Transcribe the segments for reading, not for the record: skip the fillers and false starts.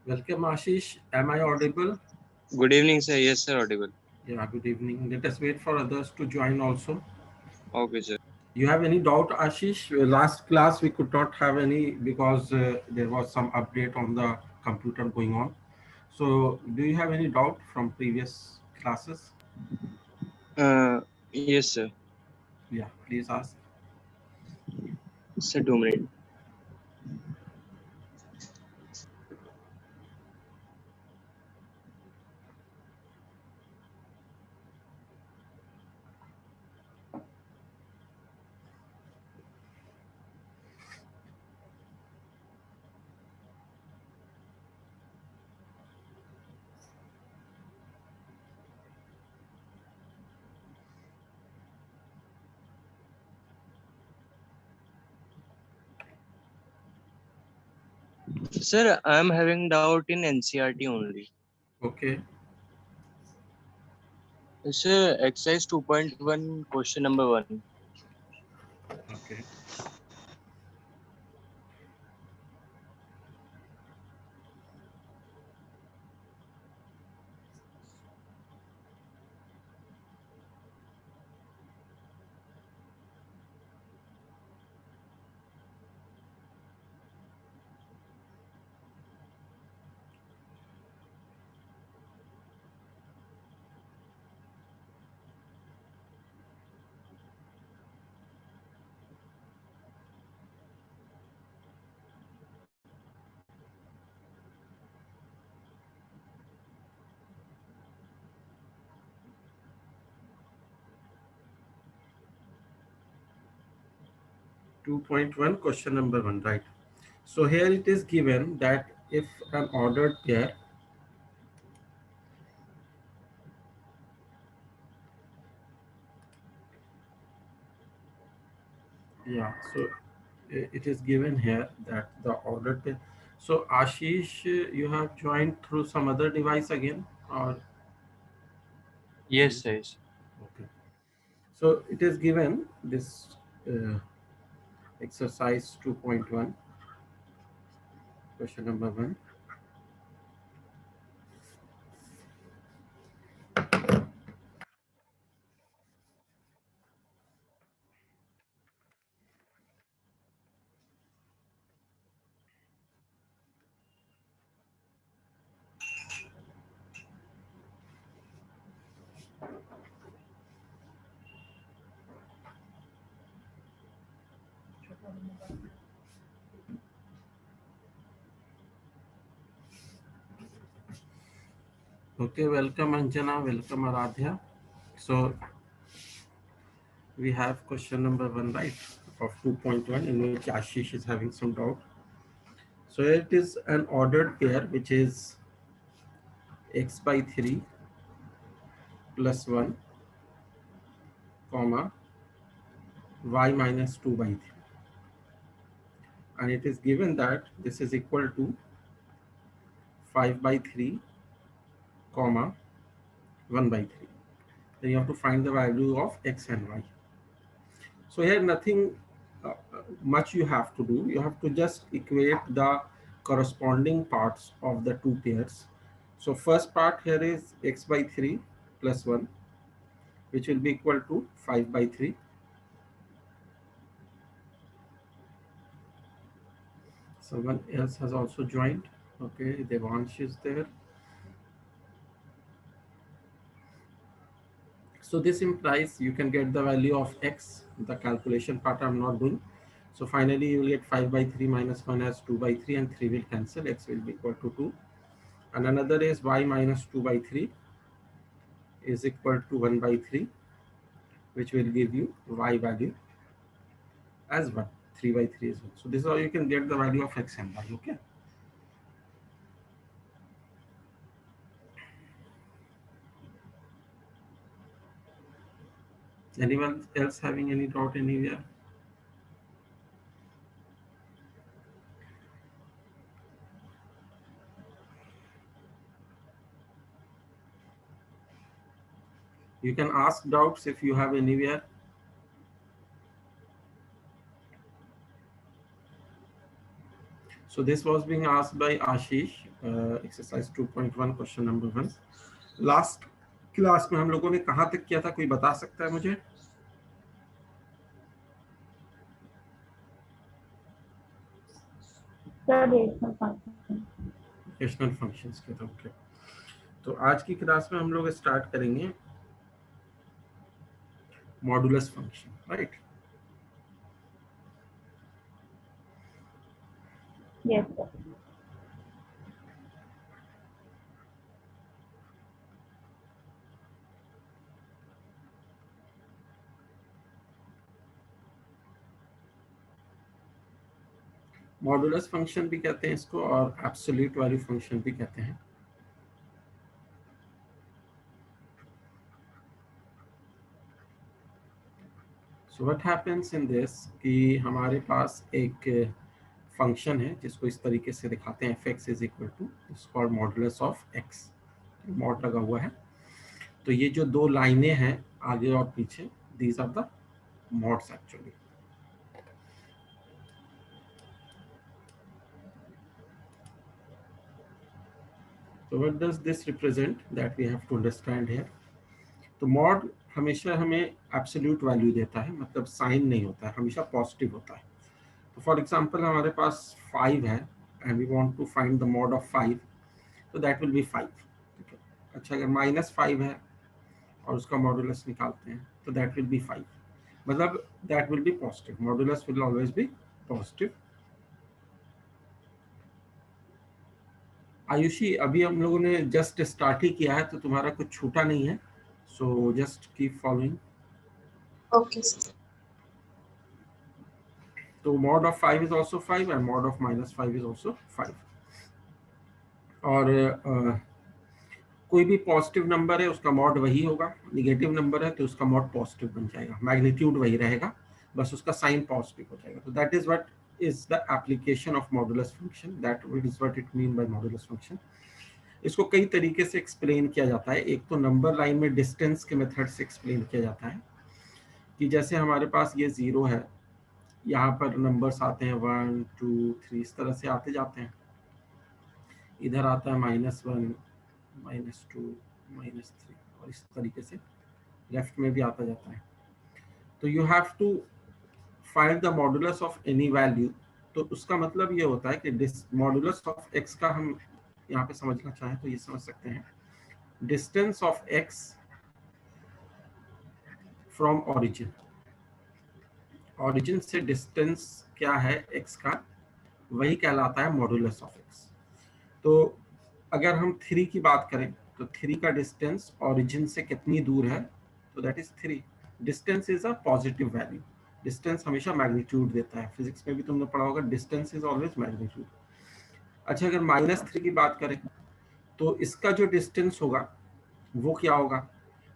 Welcome, Ashish. Am I audible? Good evening, sir. Yes, sir. Audible. Yeah, good evening. Let us wait for others to join also. Okay, sir. You have any doubt, Ashish? Last class we could not have any because there was some update on the computer going on. So, do you have any doubt from previous classes? Uh, yes, sir. Yeah, please ask. Sir, 2 minutes. Sir, I am having doubt in NCRT only. Okay. Sir, exercise 2.1, question number 1. Okay. Two point one, question number one, right? So here it is given that if an ordered pair, yeah. So it is given here that the ordered pair. So Ashish, you have joined through some other device again, or Yes, sir. Yes. okay. So it is given this uh, exercise 2.1, question number one. Okay, welcome Anjana, welcome Aradhya. So we have question number one, right, of 2.1, in which Ashish is having some doubt. So it is an ordered pair which is x by 3 plus 1 comma y minus 2 by 3, and it is given that this is equal to 5 by 3 comma 1 by 3. Then you have to find the value of x and y. So here nothing much you have to do. You have to just equate the corresponding parts of the two pairs. So first part here is x by 3 plus 1, which will be equal to 5 by 3. Someone else has also joined. Okay, Devansh is there. So this implies you can get the value of x. The calculation part I'm not doing. So finally you will get 5 by 3 minus 1 as 2 by 3, and 3 will cancel. X will be equal to 2. And another is y minus 2 by 3 is equal to 1 by 3, which will give you y value as 1. 3 by 3 is 1. So this is how you can get the value of x and y. Okay. Anyone else having any doubt anywhere? You can ask doubts if you have anywhere. So this was being asked by Ashish, exercise 2.1 question number 1. Last class में हम लोगों ने कहाँ तक किया था, कोई बता सकता है मुझे? रेशनल फंक्शंस के था। ओके, तो आज की क्लास में हम लोग स्टार्ट करेंगे modulus function, right? Yes, sir. Modulus function भी कहते हैं इसको, और एब्सोल्यूट वैल्यू फंक्शन भी कहते हैं। So what happens in this कि हमारे पास एक फंक्शन है जिसको इस तरीके से दिखाते हैं, fx is equal to it's called modulus of x, mod लगा हुआ है। तो ये जो दो लाइनें हैं आगे और पीछे, these are the mods actually. So what does this represent that we have to understand here? तो मॉड हमेशा हमें एब्सोल्यूट वैल्यू देता है, मतलब साइन नहीं होता है, हमेशा पॉजिटिव होता है। तो फॉर एग्जांपल हमारे पास 5 है and we want to find the mod of 5, तो दैट विल बी 5। ठीक है, अच्छा अगर -5 है और उसका मॉडुलस निकालते हैं तो दैट विल बी 5, मतलब that will be positive, modulus will always be positive. Ayushi, अभी हम लोगों ने जस्ट स्टार्ट ही किया है तो तुम्हारा कुछ छूटा नहीं है, so just keep following. Okay, sir. तो mod of 5 is also 5 and mod of -5 is also 5। और कोई भी पॉजिटिव नंबर है उसका मॉड वही होगा, निगेटिव नंबर है तो उसका मॉड पॉजिटिव बन जाएगा, मैग्नीट्यूड वही रहेगा, बस उसका साइन पॉजिटिव हो जाएगा। तो that is what is the application of modulus function, that is what it mean by modulus function. इसको कई तरीके से एक्सप्लेन किया जाता है। एक तो नंबर लाइन में डिस्टेंस के मेथड से एक्सप्लेन किया जाता है कि जैसे हमारे पास ये 0 है, यहाँ पर नंबर्स आते हैं 1 2 3 इस तरह से आते जाते हैं, इधर आता है -1 -2 -3 और इस तरीके से लेफ्ट में भी आता जाता है। तो you have to find the modulus of any value. तो उसका मतलब ये होता है कि मॉडुलस ऑफ x का हम यहाँ पे समझना चाहें तो ये समझ सकते हैं, distance of x from origin, origin से डिस्टेंस क्या है x का, वही कहलाता है मॉडुलस ऑफ x। तो अगर हम 3 की बात करें तो 3 का डिस्टेंस ऑरिजिन से कितनी दूर है, तो that is 3। Distance is a positive value, distance हमेशा मैग्नीट्यूड देता है, फिजिक्स में भी तुमने पढ़ा होगा, डिस्टेंस इज ऑलवेज मैग्नीट्यूड। अच्छा अगर -3 की बात करें तो इसका जो डिस्टेंस होगा वो क्या होगा,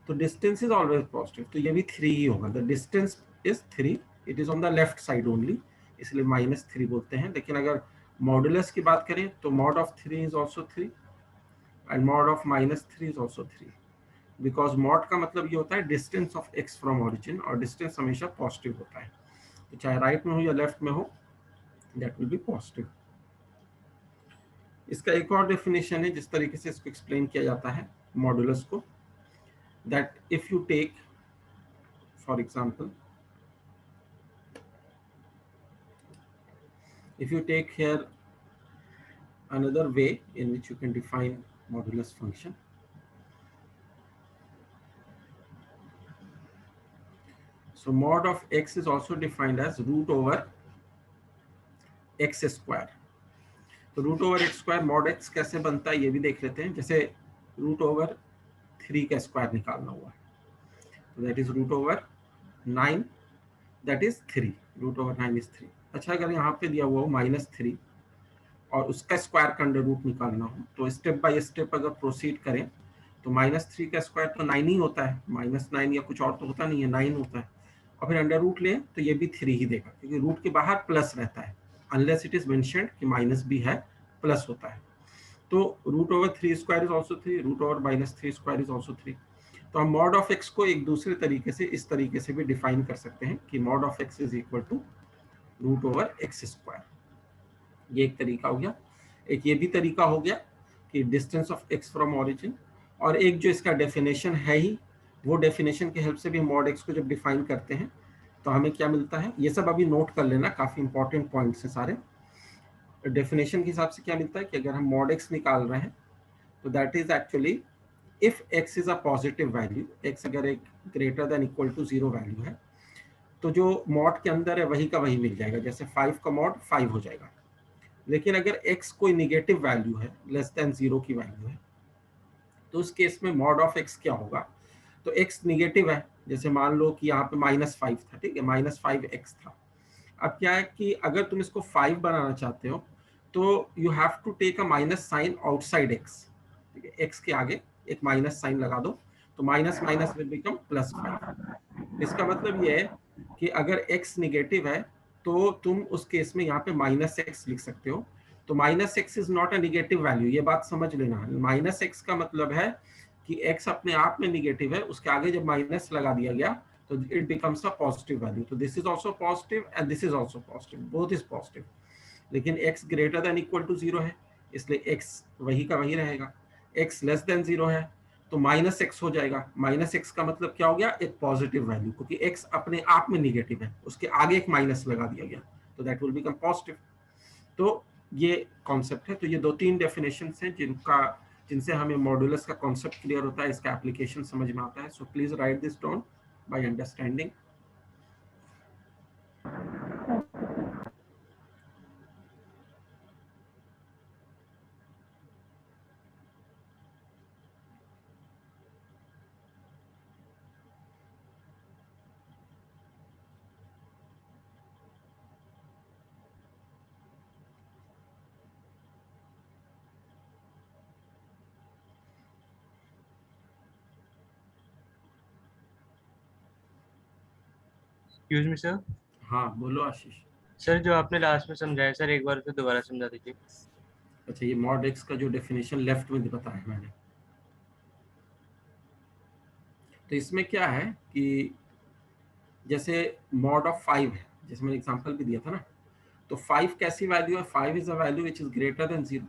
तो डिस्टेंस इज ऑलवेज पॉजिटिव, तो ये भी 3 ही होगा। The distance is 3, it is on the left side only, इसलिए -3 बोलते हैं। लेकिन अगर मॉडुलस की बात करें तो mod of 3 is also 3 and mod of -3 is also 3, because mod का मतलब ये होता है distance of x from origin, और डिस्टेंस हमेशा पॉजिटिव होता है, तो चाहे राइट में हो या लेफ्ट में हो दैट विल बी पॉजिटिव। इसका एक और डेफिनेशन है जिस तरीके से इसको एक्सप्लेन किया जाता है मॉडुलस को, that if you take for example, if you take here another way in which you can define modulus function, so mod of x is also defined as root over x square। तो root over x square mod x कैसे बनता है ये भी देख लेते हैं। जैसे रूट ओवर 3 का स्क्वायर निकालना हुआ है, तो that is root over 9, that is 3, root over 9 is 3। अच्छा अगर यहाँ पे दिया हुआ हो -3 और उसका स्क्वायर का अंडर रूट निकालना हो, तो स्टेप बाय स्टेप अगर प्रोसीड करें तो -3 का स्क्वायर तो 9 ही होता है, -9 या कुछ और तो होता नहीं है, 9 होता है, और फिर अंडर रूट लें तो ये भी 3 ही देगा, क्योंकि रूट के बाहर प्लस रहता है, अनलेस इट इज मेंशन्ड कि माइनस भी है, प्लस होता है। तो root over 3 square is also 3, root over -3 square is also 3। तो हम मॉड ऑफ एक्स को एक दूसरे तरीके से इस तरीके से भी डिफाइन कर सकते हैं कि mod of x is equal to root over x square, ये एक तरीका हो गया। एक ये भी तरीका हो गया कि distance of x from origin, और एक जो इसका डेफिनेशन है ही, वो डेफिनेशन की हेल्प से भी मॉड एक्स को जब डिफाइन करते हैं तो हमें क्या मिलता है, ये सब अभी नोट कर लेना, काफी इंपॉर्टेंट पॉइंट्स हैं सारे। डेफिनेशन के हिसाब से क्या मिलता है कि अगर हम मॉड एक्स निकाल रहे हैं तो that is actually if x is a positive value, x अगर एक greater than equal to 0 value है तो जो मॉड के अंदर है वही का वही मिल जाएगा, जैसे 5 का मॉड 5 हो जाएगा। लेकिन अगर x कोई निगेटिव वैल्यू है, लेस देन 0 की वैल्यू है, तो उस केस में मॉड ऑफ x क्या होगा, तो x निगेटिव है, जैसे मान लो कि यहाँ पे -5 था, ठीक है, -5x था। अब क्या है कि अगर तुम इसको 5 बनाना चाहते हो तो you have to take a minus sign outside x, ठीक है, x के आगे एक माइनस साइन लगा दो, तो माइनस माइनस विल बिकम +5। इसका मतलब ये है कि अगर x निगेटिव है तो तुम उस केस में यहाँ पे -x लिख सकते हो। तो -x is not a negative value, ये बात समझ लेना। -x का मतलब है कि x अपने आप में निगेटिव है, उसके आगे जब माइनस लगा दिया गया तो it becomes a positive value. तो this is also positive and this is also positive, both is positive. लेकिन x greater than equal to 0 है, इसलिए x वही का वही रहेगा। x less than 0 है तो -x हो जाएगा। -x का मतलब क्या हो गया, एक पॉजिटिव वैल्यू, क्योंकि x अपने आप में निगेटिव है, उसके आगे एक माइनस लगा दिया गया, तो दैट विल बिकम पॉजिटिव। तो ये कॉन्सेप्ट है। तो ये 2-3 डेफिनेशन हैं जिनसे हमें मॉड्यूलस का कॉन्सेप्ट क्लियर होता है, इसका एप्लीकेशन समझ में आता है। So please right this down by understanding. Excuse me sir. हाँ बोलो आशीष। सर जो आपने लास्ट में समझाया सर, एक बार फिर दोबारा समझा दीजिए। अच्छा, ये मॉड एक्स का जो डेफिनेशन लेफ्ट में बताया मैंने, तो इसमें क्या है कि जैसे मॉड ऑफ 5 है, जैसे मैंने एग्जांपल भी दिया था ना, तो 5 कैसी वैल्यू है, 5 is a value which is greater than 0,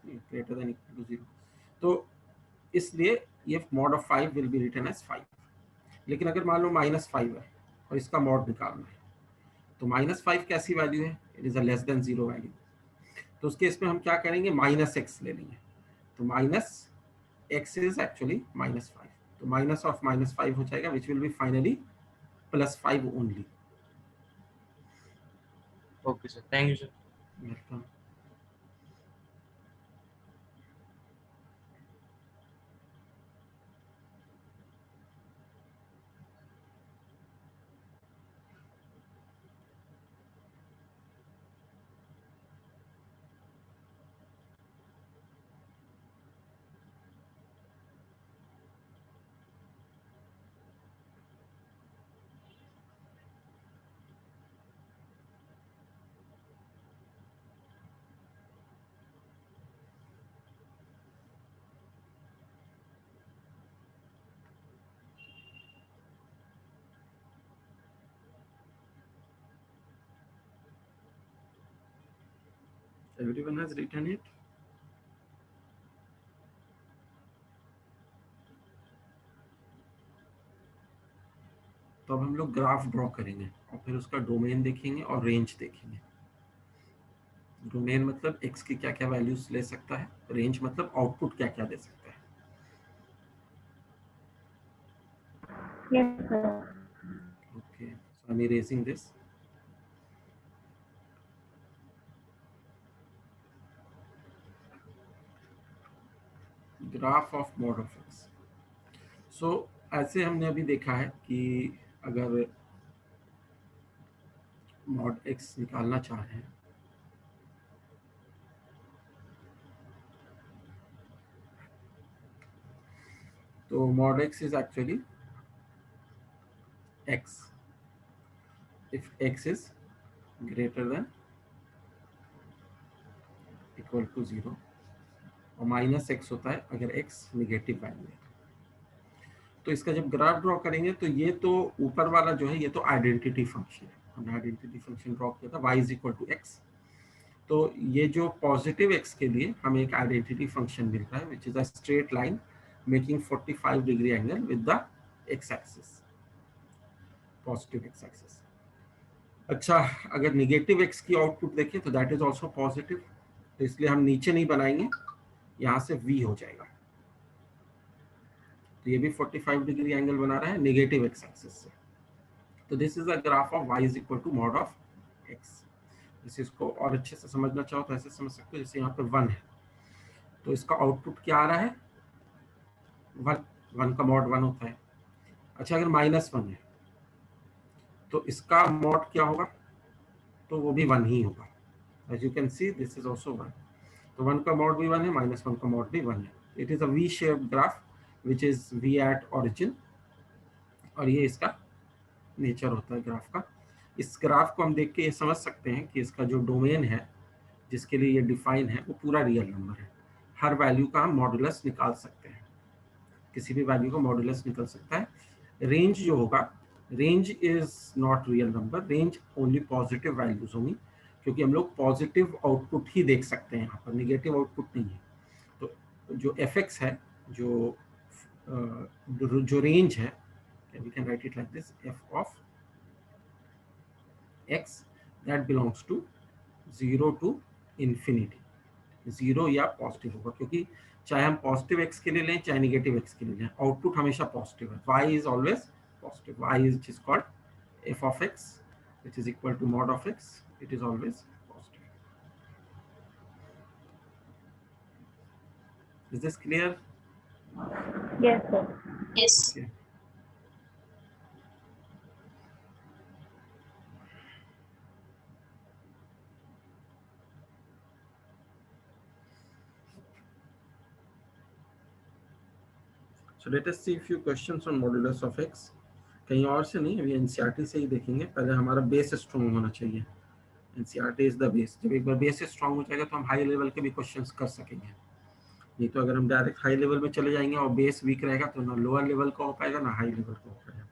greater than equal to 0। तो इसलिए ये mod of 5 will be written as 5। लेकिन अगर मान लो -5 है और इसका मॉड निकालना है, तो -5 कैसी वैल्यू है, it is a less than 0 value. तो उसके इसमें हम क्या करेंगे, -x ले लेंगे। तो -x इज एक्चुअली -5, तो माइनस ऑफ -5 हो जाएगा, which will be finally +5 only. Okay sir, thank you sir. Welcome. Everyone has written it. तो अब हम लोग ग्राफ ड्रॉ करेंगे और फिर उसका डोमेन देखेंगे और रेंज देखेंगे। डोमेन मतलब x की क्या क्या वैल्यूज ले सकता है, रेंज मतलब आउटपुट क्या क्या दे सकता है। Yes, sir. Okay, so I'm erasing this. Graph of mod of x। सो ऐसे हमने अभी देखा है कि अगर मॉड x निकालना चाह रहे हैं तो mod x is actually x if x is greater than equal to 0, और -x होता है अगर x निगेटिव वैल्यू है। तो इसका जब ग्राफ ड्रॉ करेंगे तो ये तो ऊपर वाला जो है ये तो आइडेंटिटी फंक्शन है, हमने आइडेंटिटी फंक्शन ड्रॉ किया था y is equal to x। तो ये जो पॉजिटिव एक्स के लिए हमें एक आइडेंटिटी फंक्शन मिल रहा है which is a straight line making 45 degree angle with the x axis, positive x axis. अच्छा, अगर निगेटिव एक्स की आउटपुट देखें तो दैट इज ऑल्सो पॉजिटिव, तो इसलिए हम नीचे नहीं बनाएंगे, यहाँ से v हो जाएगा। तो ये भी 45 डिग्री एंगल बना रहा है निगेटिव एक्स एक्सिस से। तो this is a graph of y is equal to mod of x। जैसे इसको और अच्छे से समझना चाहो तो ऐसे समझ सकते हो, जैसे यहाँ पे 1 है तो इसका आउटपुट क्या आ रहा है, 1, 1 का मॉड 1 होता है। अच्छा, अगर -1 है तो इसका मॉड क्या होगा, तो वो भी 1 ही होगा। As you can see this is also 1। तो 1 का मॉड भी 1 है, -1 का मॉड भी 1 है। It is a V shaped graph which is v at origin, और ये इसका नेचर होता है ग्राफ का। इस ग्राफ को हम देख के ये समझ सकते हैं कि इसका जो डोमेन है जिसके लिए ये डिफाइन है वो पूरा रियल नंबर है। हर वैल्यू का हम मॉडुलस निकाल सकते हैं, किसी भी वैल्यू का मॉडुलस निकल सकता है। रेंज जो होगा, range is not real number, range only positive values होंगी, क्योंकि हम लोग पॉजिटिव आउटपुट ही देख सकते हैं, यहाँ पर निगेटिव आउटपुट नहीं है। तो जो एफ एक्स है, जो रेंज है, we can write it like this, f of x that belongs to 0 to infinity, 0 या पॉजिटिव होगा, क्योंकि चाहे हम पॉजिटिव x के लिए लें चाहे निगेटिव x के लिए लें, आउटपुट हमेशा पॉजिटिव है। y is always positive, y is called f of x which is equal to mod of x, it is always positive. Is this clear? Yes, sir. Yes. Okay. So let us see a few questions on modulus of x. कहीं और से नहीं, अभी NCERT से ही देखेंगे। पहले हमारा base strong होना चाहिए, एनसीईआरटी इज द बेस। जब एक बार बेस स्ट्रॉन्ग हो जाएगा तो हम हाई लेवल के भी क्वेश्चंस कर सकेंगे। नहीं तो अगर हम डायरेक्ट हाई लेवल में चले जाएंगे और बेस वीक रहेगा तो ना लोअर लेवल का हो पाएगा ना हाई लेवल का हो पाएगा।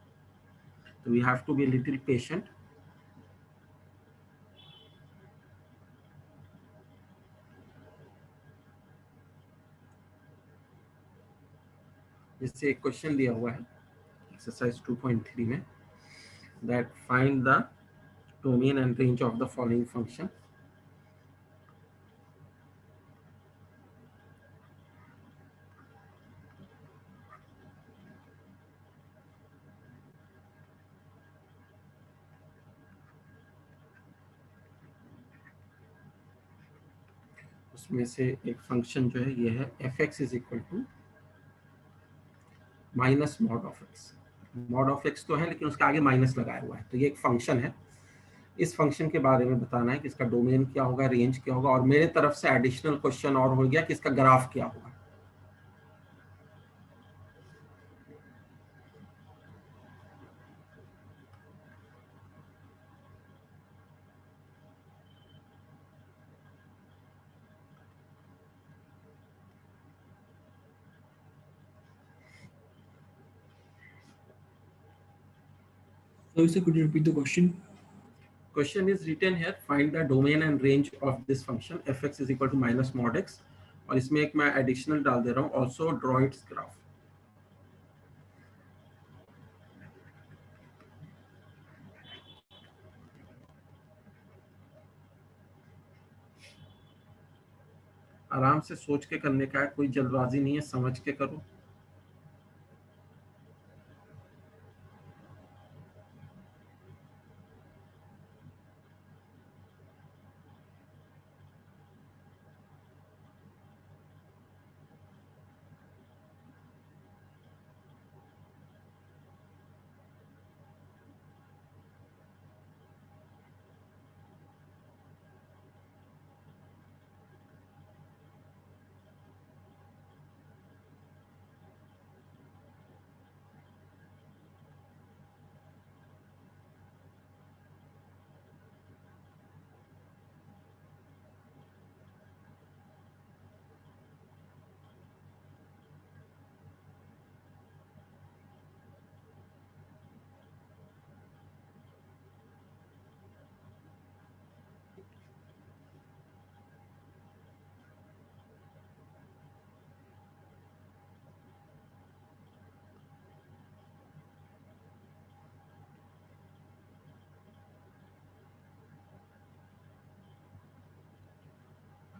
तो we have to be little patient. जैसे एक क्वेश्चन दिया हुआ है एक्सरसाइज 2.3 में, that find the domain and range of the following function. उसमें से एक फंक्शन जो है ये है f x is equal to minus mod of x. Mod of x तो है लेकिन उसके आगे माइनस लगाया हुआ है, तो ये एक फंक्शन है। इस फंक्शन के बारे में बताना है कि इसका डोमेन क्या होगा, रेंज क्या होगा, और मेरे तरफ से एडिशनल क्वेश्चन और हो गया कि इसका ग्राफ क्या होगा। So, sir, could you repeat the question? Question is written here, find the domain and range of this function fx is equal to minus mod x, और इसमें एक मैं एडिशनल डाल दे रहा हूँ, ऑल्सो ड्रॉ इट्स ग्राफ। आराम से सोच के करने का है, कोई जल्दबाजी नहीं है, समझ के करो।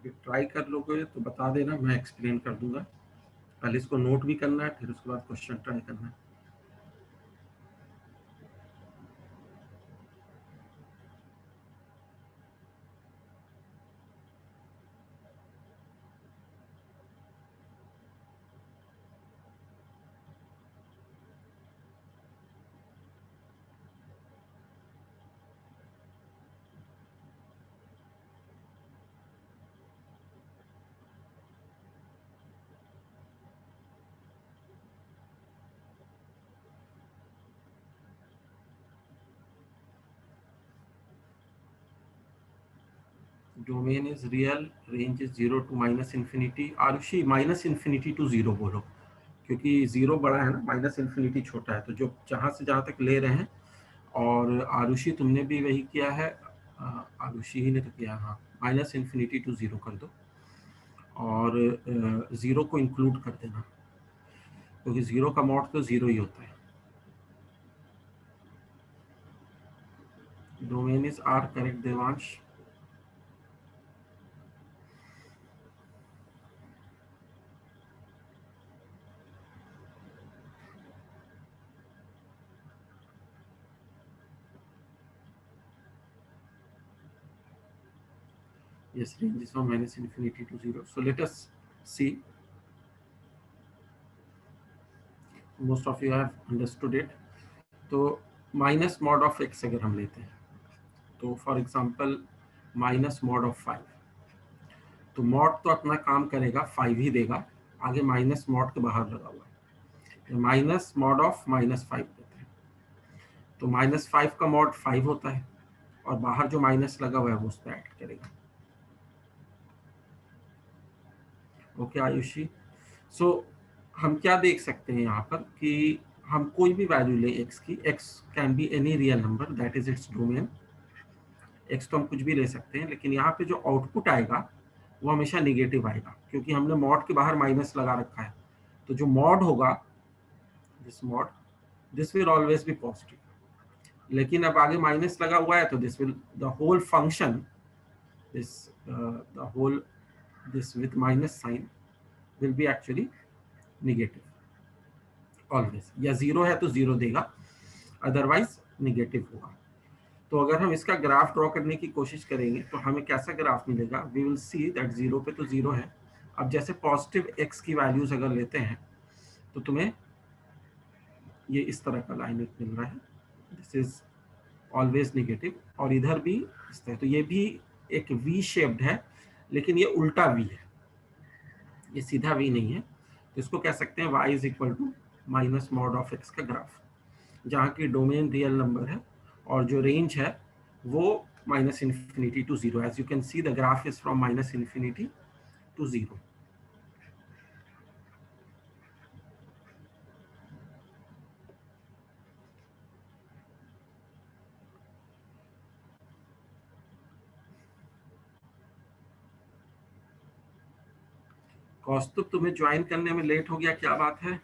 ट्राई कर लोगे तो बता देना, मैं एक्सप्लेन कर दूंगा। पहले इसको नोट भी करना है, फिर उसके बाद क्वेश्चन ट्राई करना है। Domain is real, range is 0 to -infinity। Arushi -infinity to 0 बोलो, क्योंकि 0 बड़ा है ना, -infinity छोटा है, तो जो जहाँ से जहाँ तक ले रहे हैं। और आरुषि तुमने भी वही किया है, आरुषि ही ने तो किया, हाँ, -infinity to 0 कर दो और 0 को इंक्लूड कर देना, क्योंकि 0 का मॉड तो 0 ही होता है। Domain is R, correct Devansh. Yes, range is from -infinity to 0. So let us see. Most of you have understood it. तो माइनस मॉड ऑफ एक्स अगर हम लेते हैं, तो for example minus mod of 5, तो मॉड तो अपना काम करेगा, 5 ही देगा, आगे माइनस मॉड के बाहर लगा हुआ है, माइनस मॉड ऑफ -5 देते हैं, तो -5 का मॉड 5 होता है, और बाहर जो माइनस लगा हुआ है वो उस पर ऐड करेगा। ओके आयुषी, सो हम क्या देख सकते हैं यहाँ पर कि हम कोई भी वैल्यू ले एक्स की, x can be any real number, that is its domain. X तो हम कुछ भी ले सकते हैं, लेकिन यहाँ पे जो आउटपुट आएगा वो हमेशा निगेटिव आएगा, क्योंकि हमने मॉड के बाहर माइनस लगा रखा है। तो जो मॉड होगा, this mod, this will always be positive. लेकिन अब आगे माइनस लगा हुआ है, तो this will, the whole function, this the whole, this with minus sign will be actually negative always, या 0 है तो 0 देगा, अदरवाइज निगेटिव होगा। तो अगर हम इसका ग्राफ ड्रॉ करने की कोशिश करेंगे तो हमें कैसा ग्राफ मिलेगा, वी विल सी दैट 0 पे तो 0 है। अब जैसे पॉजिटिव एक्स की वैल्यूज अगर लेते हैं तो तुम्हें ये इस तरह का लाइन मिल रहा है, दिस इज ऑलवेज निगेटिव, और इधर भी इस तरह, तो ये भी एक वी शेप्ड है, लेकिन ये उल्टा वी है, ये सीधा वी नहीं है। तो इसको कह सकते हैं y is equal to minus mod of x का ग्राफ, जहाँ की डोमेन रियल नंबर है और जो रेंज है वो -infinity to 0। As you can see the graph is from -infinity to 0। Kaustubh, तुम्हें ज्वाइन करने में लेट हो गया, क्या बात है?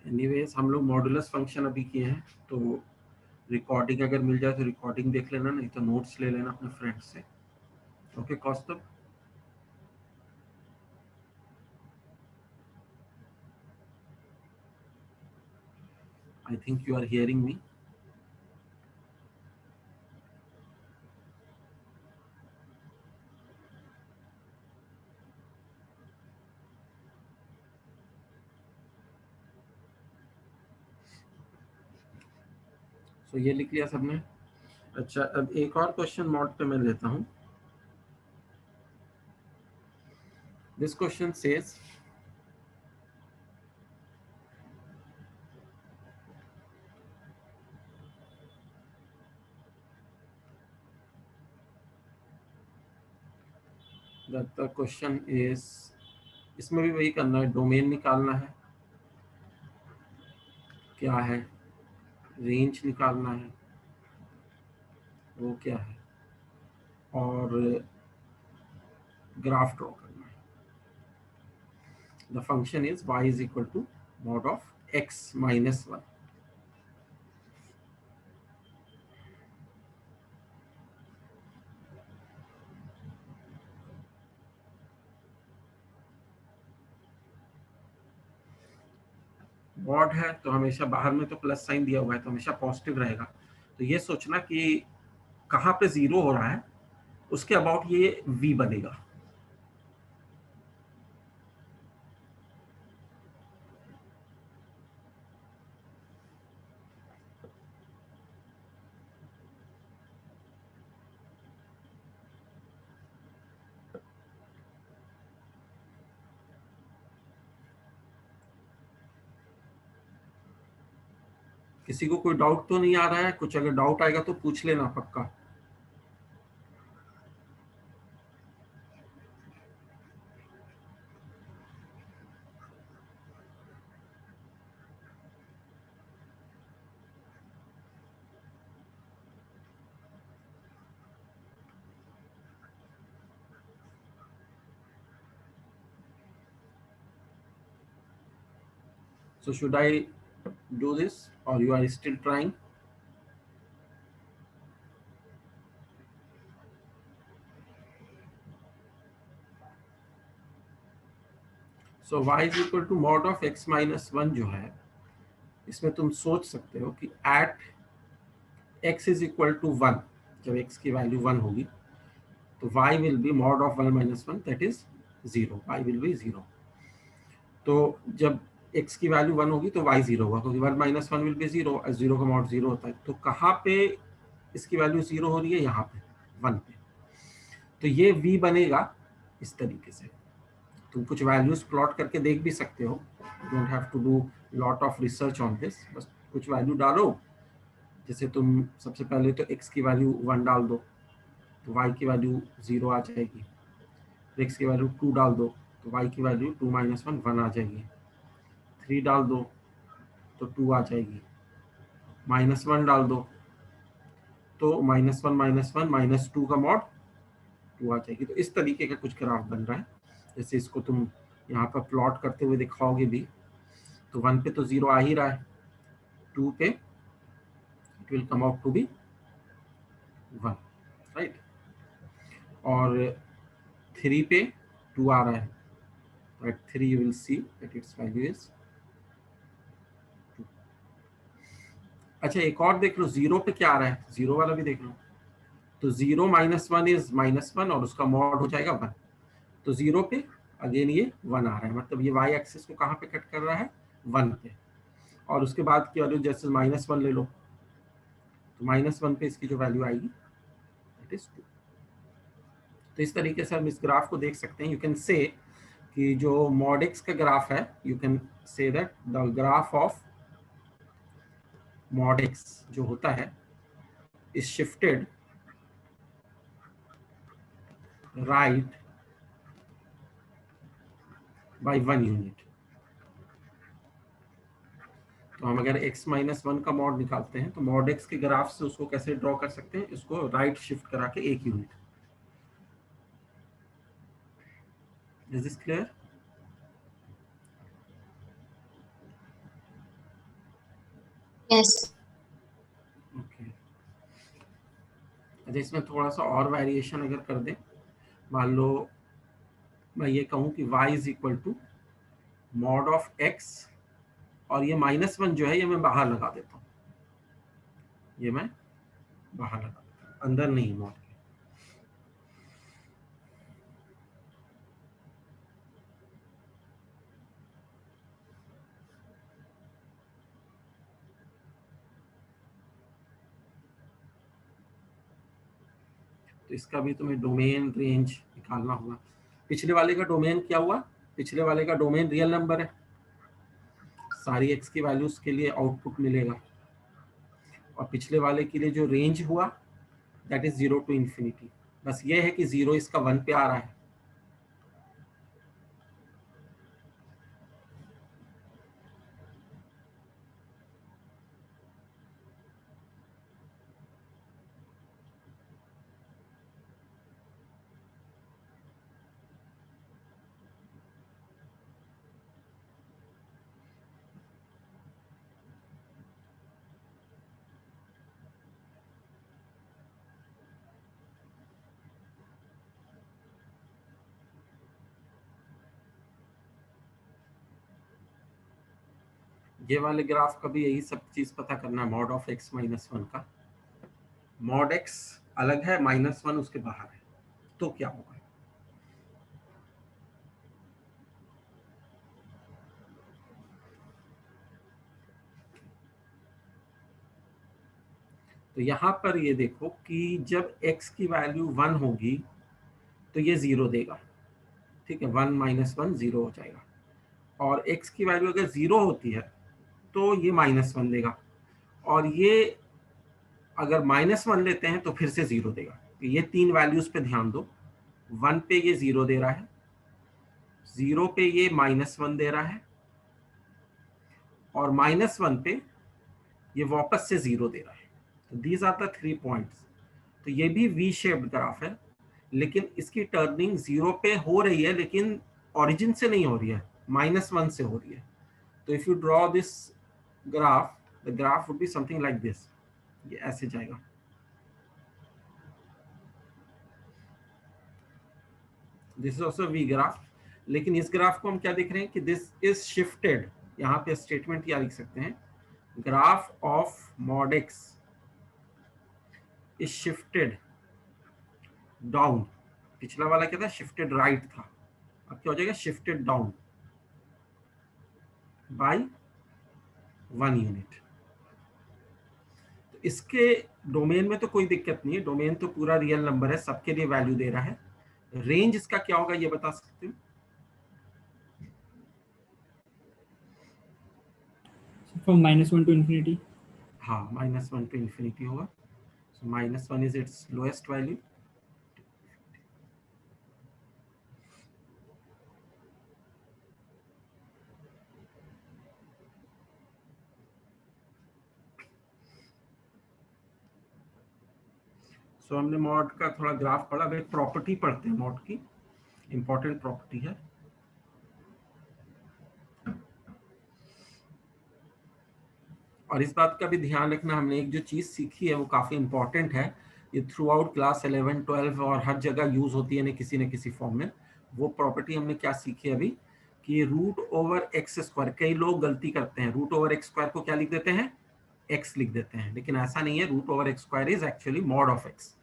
एनीवेज, हम लोग मॉडुलस फंक्शन अभी किए हैं, तो रिकॉर्डिंग अगर मिल जाए तो रिकॉर्डिंग देख लेना, नहीं तो नोट्स ले लेना अपने फ्रेंड से। Okay Kaustubh, I think you are hearing me. So ये लिख लिया सबने? अच्छा, अब एक और क्वेश्चन मॉड पे मैं लेता हूँ। This question says, the question is, इसमें भी वही करना है, डोमेन निकालना है, क्या है, रेंज निकालना है, वो क्या है, और ग्राफ ड्रॉ करना है. The function is y is equal to mod of x minus 1. Mod है तो हमेशा बाहर में तो प्लस साइन दिया हुआ है तो हमेशा पॉजिटिव रहेगा. तो ये सोचना कि कहाँ पे जीरो हो रहा है, उसके अबाउट ये v बनेगा. किसी को कोई डाउट तो नहीं आ रहा है? कुछ अगर डाउट आएगा तो पूछ लेना पक्का. So should I do this or you are still trying? So y is equal to mod of x minus 1 जो है, इसमें तुम सोच सकते हो कि at x is equal to 1, जब x की वैल्यू 1 होगी तो y will be mod of 1 minus 1, that is 0. y will be 0. तो जब x की वैल्यू 1 होगी तो y 0 होगा, क्योंकि 1 minus 1 will be 0, 0 का mod 0 होता है. तो कहाँ पे इसकी वैल्यू 0 हो रही है? यहाँ पे 1 पे. तो ये v बनेगा इस तरीके से. तुम कुछ वैल्यूज प्लॉट करके देख भी सकते हो, don't have to do lot of research on this. बस कुछ वैल्यू डालो, जैसे तुम सबसे पहले तो x की वैल्यू 1 डाल दो तो y की वैल्यू 0 आ जाएगी. x की वैल्यू 2 डाल दो तो y की वैल्यू 2 minus 1 1 आ जाएगी. 3 डाल दो तो 2 आ जाएगी. -1 डाल दो तो -1 -2 का मॉड 2 आ जाएगी. तो इस तरीके का कुछ ग्राफ बन रहा है. जैसे इसको तुम यहाँ पर प्लॉट करते हुए दिखाओगे भी, तो 1 पे तो 0 आ ही रहा है, 2 पे it will come out to be 1, right, और 3 पे 2 आ रहा है. at 3 you will see that its value is 2. अच्छा, एक और देख लो, 0 पे क्या आ रहा है, 0 वाला भी देख लो. तो 0 -1 इज -1 और उसका मॉड हो जाएगा 1. तो 0 पे अगेन ये 1 आ रहा है, मतलब ये y एक्सिस को कहाँ पे कट कर रहा है? 1 पे. और उसके बाद की वैल्यू जैसे -1 ले लो तो -1 पे इसकी जो वैल्यू आएगी दैट इज 2. तो इस तरीके से हम इस ग्राफ को देख सकते हैं. यू कैन से कि जो mod x का ग्राफ है, you can say that the graph of mod x जो होता है is shifted right by 1 unit. तो हम अगर x -1 का मॉड निकालते हैं तो mod x के ग्राफ से उसको कैसे ड्रॉ कर सकते हैं? इसको राइट शिफ्ट करा के 1 unit. Is this clear? Yes. Okay. अच्छा, इसमें थोड़ा सा और वेरिएशन अगर कर दें, मान लो मैं ये कहूँ कि y is equal to mod of x, और ये -1 जो है ये मैं बाहर लगा देता हूँ, ये मैं बाहर लगा देता हूँ, अंदर नहीं मॉड के. तो इसका भी तुम्हें डोमेन रेंज निकालना होगा. पिछले वाले का डोमेन क्या हुआ? पिछले वाले का डोमेन रियल नंबर है, सारी x की वैल्यूज के लिए आउटपुट मिलेगा. और पिछले वाले के लिए जो रेंज हुआ दैट इज 0 to ∞. बस ये है कि 0 इसका 1 पे आ रहा है ये वाले ग्राफ का भी यही सब चीज पता करना है, मॉड ऑफ x माइनस 1 का। मॉड x अलग है, माइनस 1 उसके बाहर है, तो क्या होगा? तो यहां पर ये देखो कि जब x की वैल्यू 1 होगी तो ये 0 देगा, ठीक है, 1 माइनस 1 0 हो जाएगा। और x की वैल्यू अगर 0 होती है तो ये माइनस 1 देगा, और ये अगर माइनस 1 लेते हैं तो फिर से 0 देगा। तो ये तीन वैल्यूज पे ध्यान दो, 1 पे ये 0 दे रहा है, 0 पे ये माइनस 1 दे रहा है, और माइनस 1 पे ये वापस से 0 दे रहा है। तो दीज आर द 3 पॉइंट्स। तो ये भी वी शेप्ड ग्राफ है, लेकिन इसकी टर्निंग 0 पे हो रही है, लेकिन ओरिजिन से नहीं हो रही है, माइनस 1 से हो रही है। तो if you draw this graph, the graph would be something like this, ये ऐसे जाएगा। This is also V graph, लेकिन इस ग्राफ को हम क्या देख रहे हैं कि दिस इज शिफ्टेड। यहाँ पे स्टेटमेंट क्या लिख सकते हैं, graph of mod x is shifted down. पिछला वाला क्या था, शिफ्टेड राइट था, अब क्या हो जाएगा, शिफ्टेड डाउन बाय 1 यूनिट। तो इसके डोमेन में तो कोई दिक्कत नहीं है, डोमेन तो पूरा रियल नंबर है, सबके लिए वैल्यू दे रहा है। रेंज इसका क्या होगा ये बता सकते हो? From -1 to infinity. हाँ, -1 टू इन्फिनिटी होगा। सो -1 इज इट्स लोएस्ट वैल्यू। सो हमने मॉड का थोड़ा ग्राफ पढ़ा, अब एक प्रॉपर्टी पढ़ते हैं मॉड की, इंपॉर्टेंट प्रॉपर्टी है। और इस बात का भी ध्यान रखना, हमने एक जो चीज सीखी है वो काफी इंपॉर्टेंट है, ये थ्रू आउट क्लास 11, 12 और हर जगह यूज होती है न किसी फॉर्म में। वो प्रॉपर्टी हमने क्या सीखी अभी, कि रूट ओवर एक्स स्क्वायर, कई लोग गलती करते हैं, रूट ओवर एक्स स्क्वायर को क्या लिख देते हैं, एक्स लिख देते हैं, लेकिन ऐसा नहीं है। Root over x square is actually mod of x.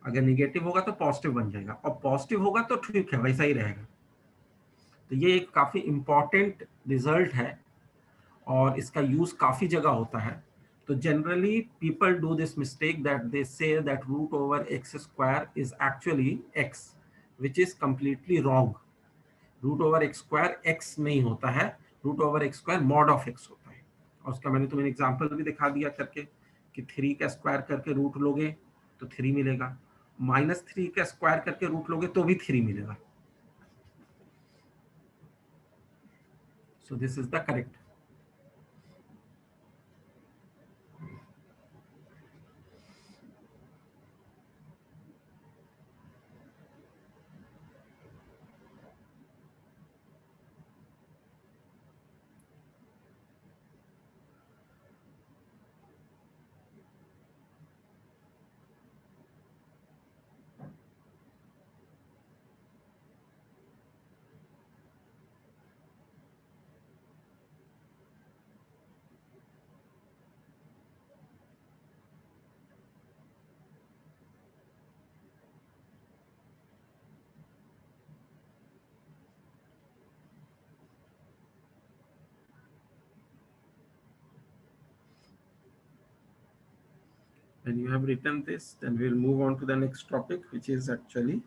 अगर निगेटिव होगा तो पॉजिटिव बन जाएगा, और पॉजिटिव होगा तो ठीक है, वैसा ही रहेगा। तो ये एक काफी इंपॉर्टेंट रिजल्ट है, और इसका यूज काफी जगह होता है। तो generally people do this mistake that they say that root over x square is actually x, which is completely wrong. Root over x square x नहीं होता है, root over x square mod of x होता है। और उसका मैंने तुम्हें example भी दिखा दिया करके, कि 3 का स्क्वायर करके रूट लोगे तो 3 मिलेगा, -3 का स्क्वायर करके रूट लोगे तो भी 3 मिलेगा। So this is the correct. When you have written this, then we'll move on to the next topic, which is actually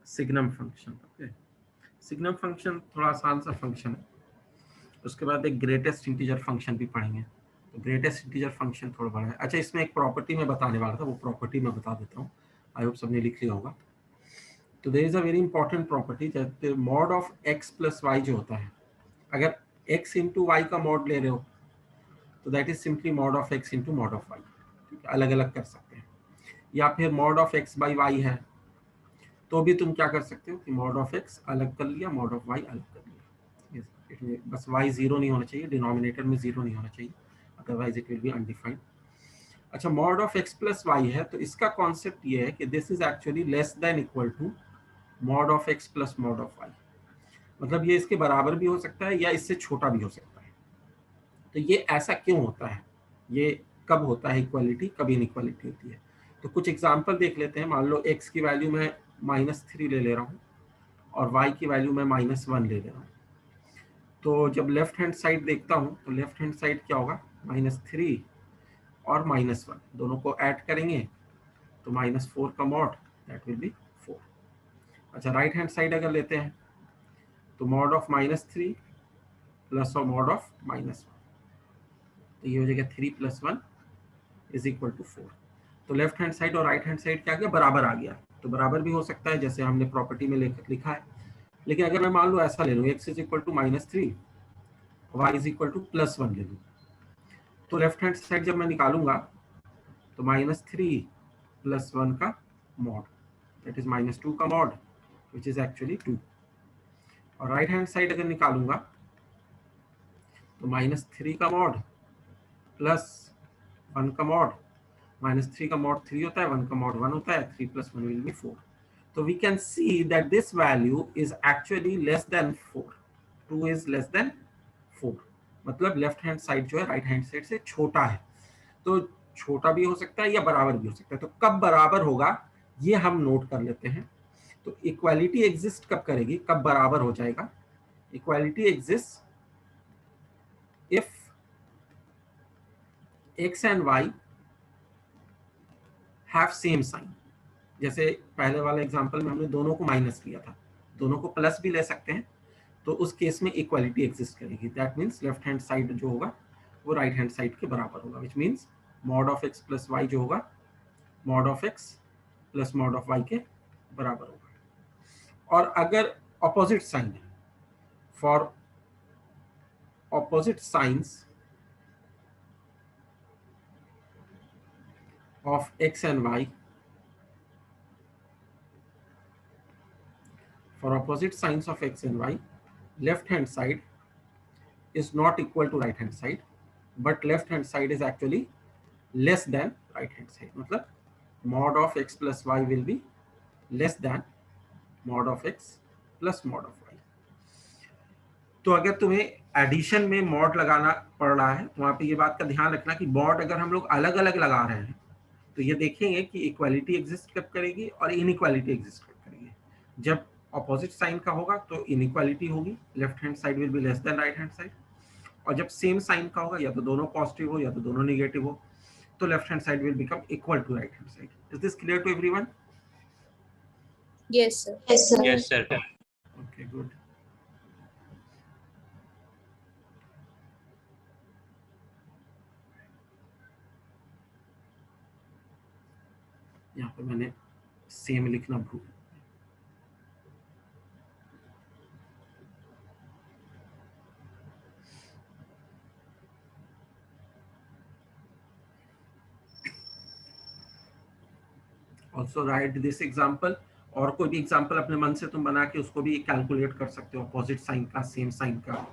signum function. Okay, signum function थोड़ा आसान सा फंक्शन है। उसके बाद एक ग्रेटेस्ट इंटीजर फंक्शन भी पढ़ेंगे। तो ग्रेटेस्ट इंटीजर फंक्शन थोड़ा बड़ा है। अच्छा, इसमें एक प्रॉपर्टी मैं बताने वाला था, वो प्रॉपर्टी मैं बता देता हूँ, आई होप सबने लिख लिया होगा। तो there is a very important property that mod of x plus y जो होता है, अगर एक्स इंटू वाई का मॉड ले रहे हो तो that is simply mod of x into mod of y. ठीक है, अलग अलग कर सकते हैं। या फिर mod of x by y है तो भी तुम क्या कर सकते हो कि मॉड ऑफ एक्स अलग कर लिया, मॉड ऑफ वाई अलग कर लिया। बस वाई 0 नहीं होना चाहिए, डिनोमिनेटर में 0 नहीं होना चाहिए। Otherwise it will be undefined. अच्छा, mod of x plus y है, तो इसका कॉन्सेप्ट ये है कि this is actually less than equal to mod of x plus mod of y। मतलब ये इसके बराबर भी हो सकता है या इससे छोटा भी हो सकता है। तो ये ऐसा क्यों होता है, ये कब होता है इक्वालिटी, कब इनइक्वालिटी होती है। तो कुछ एग्जांपल देख लेते हैं। मान लो x की वैल्यू मैं -3 ले ले रहा हूँ और y की वैल्यू मैं -1 ले ले रहा हूँ। तो जब लेफ्ट हैंड साइड देखता हूँ तो लेफ्ट हैंड साइड क्या होगा, -3 और -1 दोनों को ऐड करेंगे तो -4 का मॉड दैट विल बी 4। अच्छा, राइट हैंड साइड अगर लेते हैं तो मॉड ऑफ -3 प्लस और मॉड ऑफ -1, तो ये हो जाएगा 3 + 1 = 4। तो लेफ्ट हैंड साइड और राइट हैंड साइड क्या आ गया, बराबर आ गया। तो बराबर भी हो सकता है जैसे हमने प्रॉपर्टी में लिखा है। लेकिन अगर मैं मान लो ऐसा ले लूँ, x = -3 y = +1 ले लूँ, तो लेफ्ट हैंड साइड जब मैं निकालूंगा तो -3 + 1 का मॉड दैट इज -2 का मॉड विच इज एक्चुअली 2। और राइट हैंड साइड अगर निकालूंगा तो -3 का मॉड प्लस 1 का मॉड। -3 का मॉड 3 होता है, 1 का मॉड 1 होता है, 3 + 1 will be 4। तो we can see that this value is actually less than 4। 2 is less than 4, मतलब लेफ्ट हैंड साइड जो है राइट हैंड साइड से छोटा है। तो छोटा भी हो सकता है या बराबर भी हो सकता है। तो कब बराबर होगा ये हम नोट कर लेते हैं। तो इक्वालिटी एग्जिस्ट कब करेगी, कब बराबर हो जाएगा। Equality exist if x and y have same sign. जैसे पहले वाले एग्जांपल में हमने दोनों को माइनस लिया था, दोनों को प्लस भी ले सकते हैं, तो उस केस में इक्वालिटी एग्जिस्ट करेगी। That means left hand side जो होगा वो राइट हैंड साइड के बराबर होगा, which means mod of x plus y जो होगा mod of x plus mod of y के बराबर होगा। और अगर ऑपोजिट साइन है, for opposite signs of x and y, for opposite signs of x and y, left hand side is not equal to right hand side, but left hand side is actually less than right hand side। मतलब mod of x plus y will be less than mod of x plus mod of y। तो अगर तुम्हें addition में mod लगाना पड़ रहा है तो वहां पे ये बात का ध्यान रखना कि मॉड अगर हम लोग अलग अलग लगा रहे हैं तो ये देखेंगे कि इक्वालिटी एग्जिस्ट कब करेगी और इनइक्वालिटी एग्जिस्ट कब करेगी। जब अपोजिट साइन का होगा तो इनइक्वालिटी होगी, left hand side will be less than right hand side. और जब सेम साइन का होगा, या तो दोनों पॉजिटिव हो या तो दोनों नेगेटिव हो, तो left hand side will become equal to right hand side. Is this clear to everyone? Yes, sir. Yes, sir. Yes, sir. Okay, good. यहाँ पे मैंने सेम लिखना भूल। ऑल्सो राइट दिस एग्जाम्पल, और कोई भी एग्जाम्पल अपने मन से तुम बना के उसको भी कैलकुलेट कर सकते हो, अपोजिट साइन का, सेम साइन का।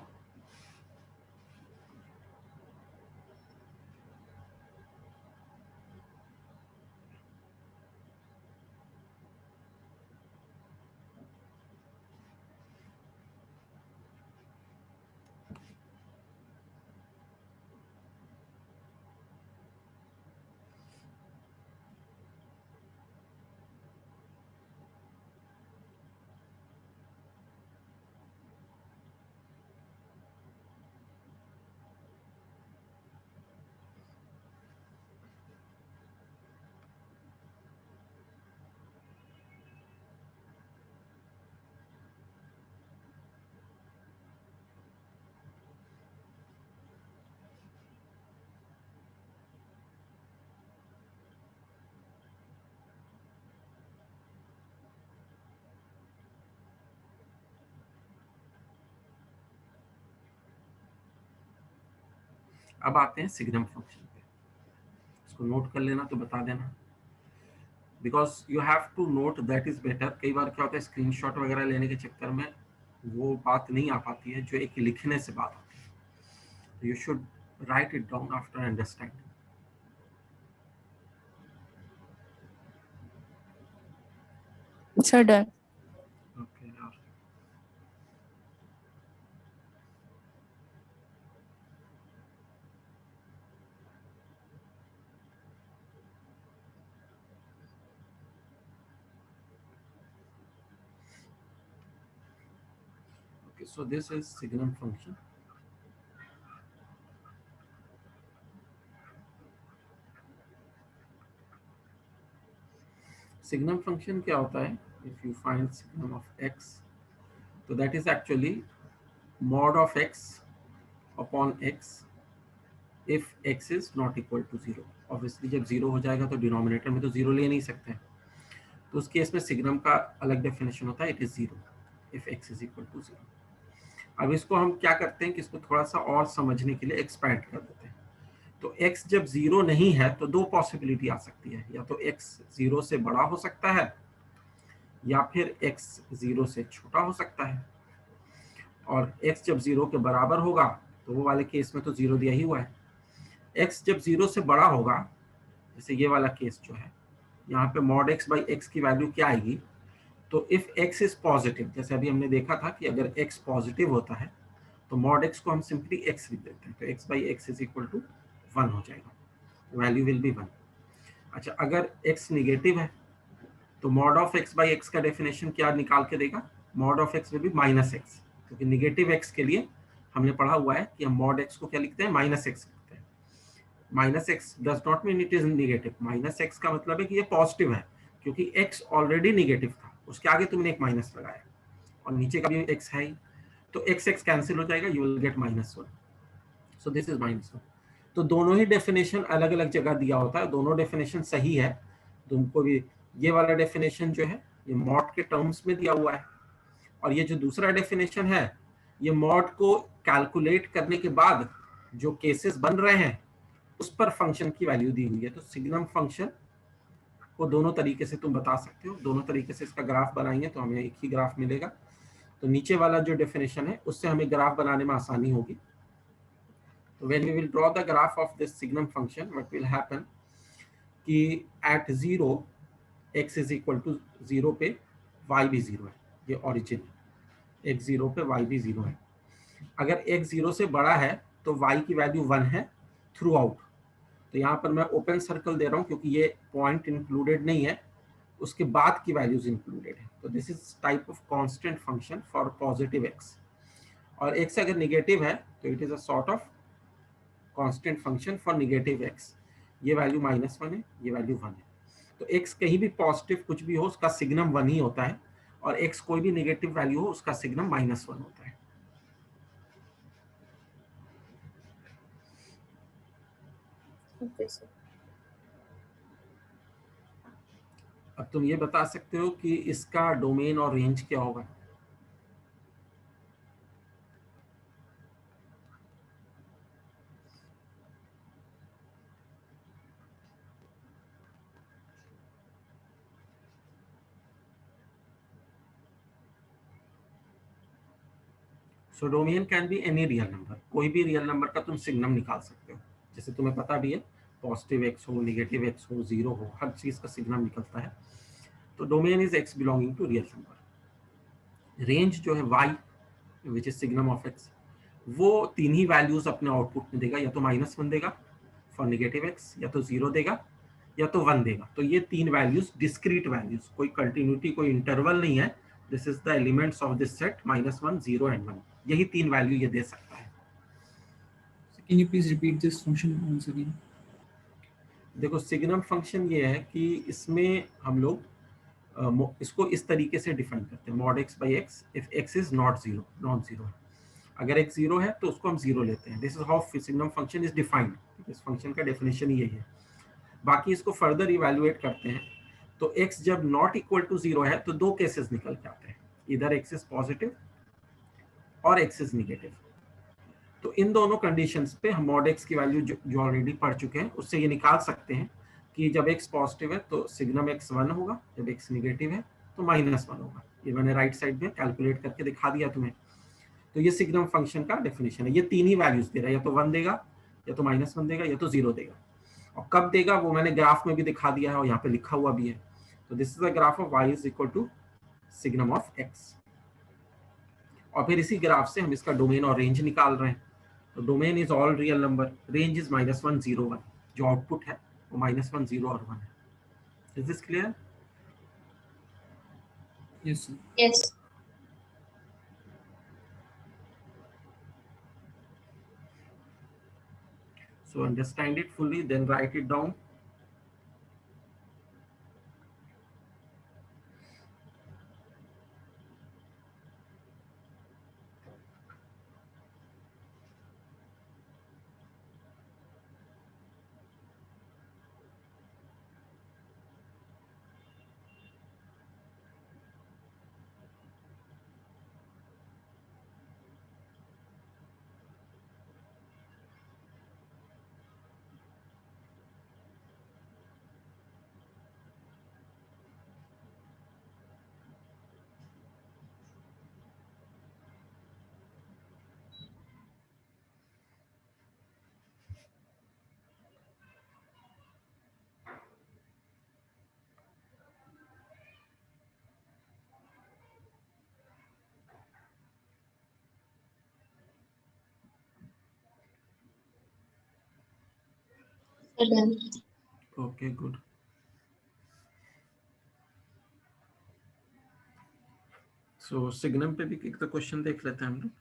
अब आते हैं सिग्नम फंक्शन पे, इसको नोट कर लेना तो बता देना, because you have to note, that is better. कई बार क्या होता है स्क्रीनशॉट वगैरह लेने के चक्कर में वो बात नहीं आ पाती है जो एक लिखने से बात आती है। तो you should write it down after understanding. Sir, done. Okay. Okay, so this is signum function. Signum function क्या होता है? If you find signum of x, so that is actually mod of x upon x if x is not equal to 0. Obviously जब 0 हो जाएगा तो denominator में तो 0 ले नहीं सकते हैं, तो उस केस में सिग्नम का अलग डेफिनेशन होता है, it is 0 if x is equal to 0. अब इसको हम क्या करते हैं कि इसको थोड़ा सा और समझने के लिए एक्सपैंड कर देते हैं. तो x जब 0 नहीं है तो दो पॉसिबिलिटी आ सकती है, या तो x 0 से बड़ा हो सकता है या फिर x 0 से छोटा हो सकता है. और x जब 0 के बराबर होगा तो वो वाले केस में तो 0 दिया ही हुआ है. x जब 0 से बड़ा होगा, जैसे ये वाला केस जो है, यहाँ पे mod x बाई x की वैल्यू क्या आएगी? तो इफ x इज पॉजिटिव, जैसे अभी हमने देखा था कि अगर x पॉजिटिव होता है तो mod x को हम सिंपली x लिख देते हैं, तो x by x is equal to 1 हो जाएगा, वैल्यू विल बी 1. अच्छा, अगर x निगेटिव है तो mod of x by x का डेफिनेशन क्या निकाल के देगा? mod of x will be minus x, क्योंकि निगेटिव x के लिए हमने पढ़ा हुआ है कि हम mod x को क्या लिखते हैं? माइनस x लिखते हैं. Minus x does not mean it is negative. Minus x का मतलब है कि ये पॉजिटिव है, क्योंकि x ऑलरेडी निगेटिव था, उसके आगे तुमने एक माइनस लगाया और नीचे का भी x है ही, तो x कैंसिल हो जाएगा, you will get -1. So this is -1. तो दोनों ही डेफिनेशन अलग अलग जगह दिया होता है, दोनों डेफिनेशन सही है. तुमको भी ये वाला डेफिनेशन जो है ये मॉड के टर्म्स में दिया हुआ है, और ये जो दूसरा डेफिनेशन है ये मॉड को कैलकुलेट करने के बाद जो केसेस बन रहे हैं उस पर फंक्शन की वैल्यू दी हुई है. तो सिग्नम फंक्शन को दोनों तरीके से तुम बता सकते हो, दोनों तरीके से इसका ग्राफ बनाएंगे तो हमें एक ही ग्राफ मिलेगा. तो नीचे वाला जो डेफिनेशन है उससे हमें ग्राफ बनाने में आसानी होगी. तो when we will draw the graph of this signum function, what will happen कि at 0 x is equal to 0 पे y भी 0 है, ये ओरिजिन है. x 0 पे y भी 0 है. अगर x 0 से बड़ा है तो y की वैल्यू 1 है थ्रू आउट. तो यहाँ पर मैं ओपन सर्कल दे रहा हूँ क्योंकि ये पॉइंट इंक्लूडेड नहीं है, उसके बाद की वैल्यूज इंक्लूडेड है. तो this is type of constant function for positive x. और x अगर निगेटिव है तो it is a sort of constant function for negative x. ये वैल्यू -1 है, ये वैल्यू 1 है. तो x कहीं भी पॉजिटिव कुछ भी हो उसका सिग्नम 1 ही होता है, और x कोई भी नेगेटिव वैल्यू हो उसका सिग्नम -1 होता है. Okay, sir. अब तुम ये बता सकते हो कि इसका डोमेन और रेंज क्या होगा? So domain can be any real number, कोई भी रियल नंबर का तुम सिग्नम निकाल सकते हो. जैसे तुम्हें पता भी है पॉजिटिव x हो, नेगेटिव x हो, 0 हो, हर चीज का सिग्नम निकलता है. तो domain is x belonging to real number. Range जो है y which is signum of x, वो तीन ही वैल्यूज अपने आउटपुट में देगा, या तो -1 देगा फॉर नेगेटिव x, या तो 0 देगा, या तो 1 देगा. तो ये तीन वैल्यूज डिस्क्रीट वैल्यूज, कोई कंटिन्यूटी कोई इंटरवल नहीं है. This is the elements of this set -1, 0 and 1. यही तीन वैल्यू ये दे सकता है. So can you please repeat this function once again? देखो सिग्नम फंक्शन ये है कि इसमें हम लोग इसको इस तरीके से डिफाइन करते हैं, mod x by x if x is not zero, non zero है. अगर x 0 है तो उसको हम 0 लेते हैं. This is how signum function is defined. इस फंक्शन का डेफिनेशन यही है. बाकी इसको फर्दर इवैल्यूएट करते हैं तो x जब नॉट इक्वल टू 0 है तो दो केसेस निकल के आते हैं, इधर x इज पॉजिटिव और x इज नेगेटिव. तो इन दोनों कंडीशंस पे हम mod x की वैल्यू जो ऑलरेडी पढ़ चुके हैं उससे ये निकाल सकते हैं कि जब x पॉजिटिव है तो सिग्नम x 1 होगा, जब x नेगेटिव है तो -1 होगा. ये मैंने राइट साइड में कैलकुलेट करके दिखा दिया तुम्हें. तो ये सिग्नम फंक्शन का डेफिनेशन है. ये तीन ही वैल्यूज दे रहा है, या तो 1 देगा, या तो -1 देगा या तो 0 देगा। और कब देगा वो मैंने ग्राफ में भी दिखा दिया है और यहाँ पे लिखा हुआ भी है। तो this is the graph of y is equal to signum of x। और फिर इसी ग्राफ से हम इसका डोमेन और रेंज निकाल रहे हैं। तो domain is all real number, range is -1 0 1, जो आउटपुट है वो -1 0 और 1 है। Is this clear? Yes, sir. Yes. So understand it fully, then write it down. Sir, done. Okay, good. So signum पे भी एक तो क्वेश्चन देख लेते हैं हम लोग।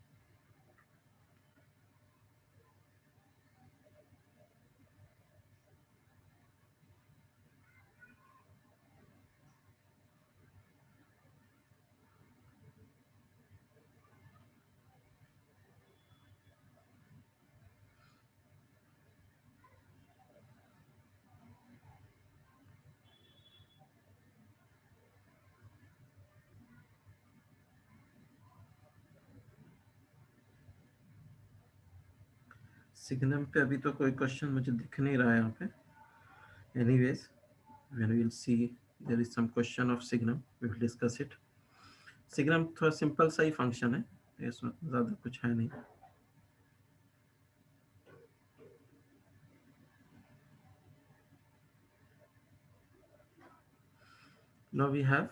सिग्नम पे अभी तो कोई क्वेश्चन मुझे दिख नहीं रहा है यहाँ पे। Anyways when we will see there is some question of signum, we will discuss it. Signum थोड़ा सिंपल सा ही फंक्शन है, इसमें ज्यादा कुछ है नहीं। Now we have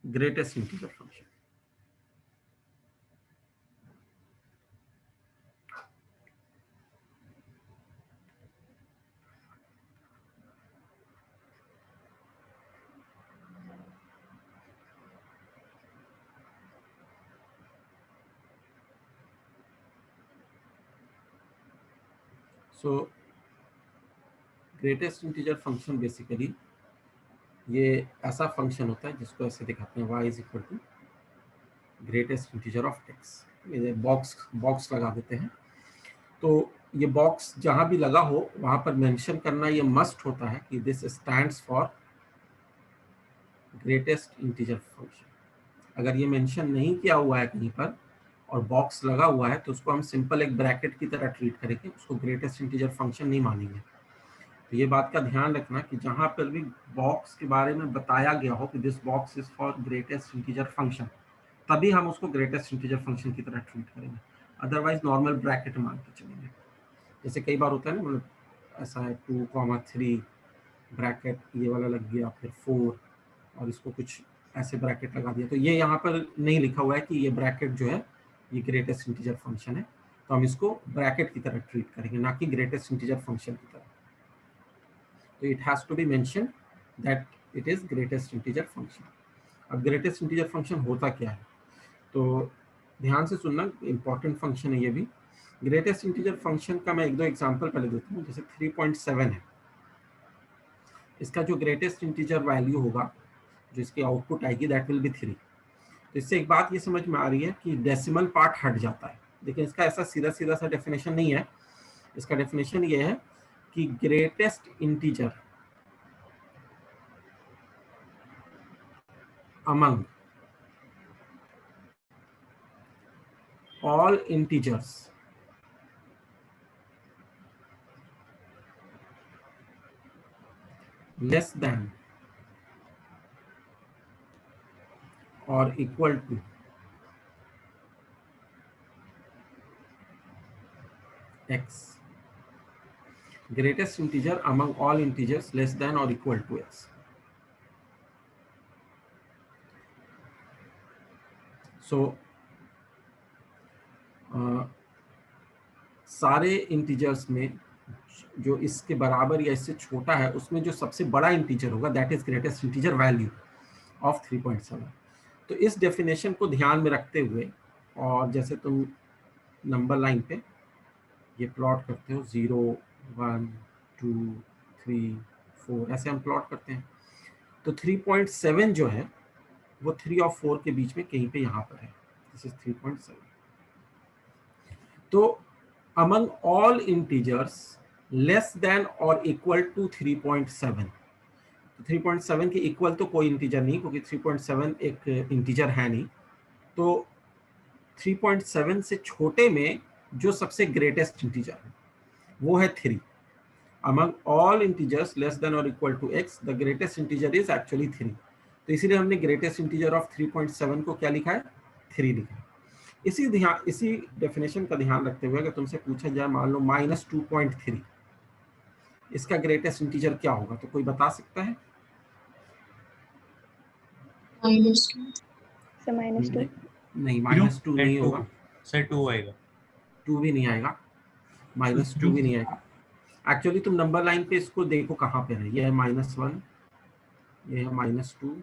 greatest integer function. So greatest integer function basically ये ऐसा फंक्शन होता है जिसको ऐसे दिखाते हैं y is equal to greatest integer of x। ये बॉक्स लगा देते हैं। तो ये बॉक्स जहां भी लगा हो वहां पर मेंशन करना ये मस्ट होता है कि this stands for greatest integer function. अगर ये मेंशन नहीं किया हुआ है कहीं पर और बॉक्स लगा हुआ है तो उसको हम सिंपल एक ब्रैकेट की तरह ट्रीट करेंगे, उसको ग्रेटेस्ट इंटीजर फंक्शन नहीं मानेंगे। तो ये बात का ध्यान रखना कि जहां पर भी बॉक्स के बारे में बताया गया हो कि this box is for greatest integer function, तभी हम उसको ग्रेटेस्ट इंटीजर फंक्शन की तरह ट्रीट करेंगे। अदरवाइज नॉर्मल ब्रैकेट मान के चलेंगे। जैसे कई बार होता है ना, मतलब ऐसा है 2,3 ब्रैकेट ये वाला लग गया, फिर 4 और इसको कुछ ऐसे ब्रैकेट लगा दिया। तो ये यहाँ पर नहीं लिखा हुआ है कि ये ब्रैकेट जो है ये ग्रेटेस्ट इंटीजर फंक्शन है, तो हम इसको ब्रैकेट की तरह ट्रीट करेंगे, ना कि ग्रेटेस्ट इंटीजर फंक्शन की तरह। तो it has to be mention that it is greatest integer function. अब ग्रेटेस्ट इंटीजर फंक्शन होता क्या है, तो ध्यान से सुनना, इंपॉर्टेंट फंक्शन है ये भी। ग्रेटेस्ट इंटीजर फंक्शन का मैं एक दो एग्जांपल पहले देता हूँ। जैसे 3.7 है, इसका जो ग्रेटेस्ट इंटीजर वैल्यू होगा, जो इसकी आउटपुट आएगी, दैट विल बी 3। तो इससे एक बात ये समझ में आ रही है कि डेसिमल पार्ट हट जाता है। लेकिन इसका ऐसा सीधा सीधा सा डेफिनेशन नहीं है। इसका डेफिनेशन ये है कि greatest integer among all integers less than or equal to x greatest integer among all integers less than or equal to x. So सारे इंटीजर्स में जो इसके बराबर या इससे छोटा है उसमें जो सबसे बड़ा इंटीजर होगा that is greatest integer value of 3.7. तो इस डेफिनेशन को ध्यान में रखते हुए और जैसे तुम नंबर लाइन पे ये प्लॉट करते हो 0 1 2 3 4 ऐसे हम प्लॉट करते हैं, तो 3.7 जो है वो 3 और 4 के बीच में कहीं पे यहाँ पर है. This is 3.7. तो among all integers less than or equal to 3.7. तो 3.7 के इक्वल तो कोई इंटीजर नहीं, क्योंकि 3.7 एक इंटीजर है नहीं. तो 3.7 से छोटे में जो सबसे ग्रेटेस्ट इंटीजर है वो है 3. among all integers less than or equal to x the greatest integer is actually 3. तो इसीलिए हमने ग्रेटेस्ट इंटीजर ऑफ 3.7 को क्या लिखा है, 3 लिखा है. इसी डेफिनेशन का ध्यान रखते हुए अगर तुमसे पूछा जाए मान लो -2.3, इसका ग्रेटेस्ट इंटीजर क्या होगा, तो कोई बता सकता है? -2. So -2. नहीं, -2 नहीं होगा सर 2 आएगा. 2 भी नहीं आएगा, -2 भी नहीं आएगा. एक्चुअली तुम नंबर लाइन पे इसको देखो कहाँ पे है. ये है -1, ये है -2,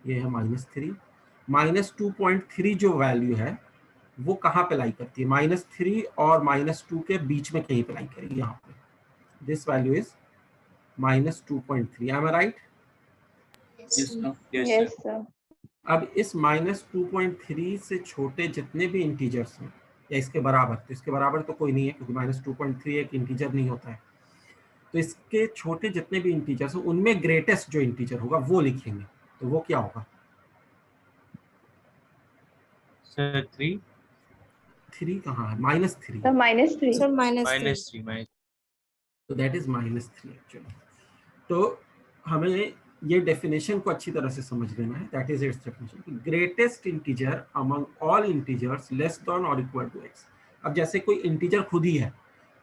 ये है -3. -2.3 जो वैल्यू है वो कहाँ पे लाई करती है, -3 और -2 के बीच में कहीं पे लाई करेगी. यहाँ पे this value is -2.3. Am I right? Yes, sir. अब इस -2.3 से छोटे जितने भी इंटीजर्स हैं या इसके बराबर, तो इसके बराबर तो कोई नहीं है क्योंकि -2.3 एक इंटीजर नहीं होता है. तो इसके छोटे जितने भी इंटीजर्स हैं उनमें ग्रेटेस्ट जो इंटीजर होगा वो लिखेंगे. तो वो क्या होगा? सर 3. 3 कहाँ है? -3. So -3. So -3. -3. तो दैट इज -3 एक्चुअली. तो हमें ये डेफिनेशन को अच्छी तरह से समझ लेना है. That is it's definition. Greatest integer among all integers less than और इक्वल टू x. अब जैसे कोई इंटीजर खुद ही है,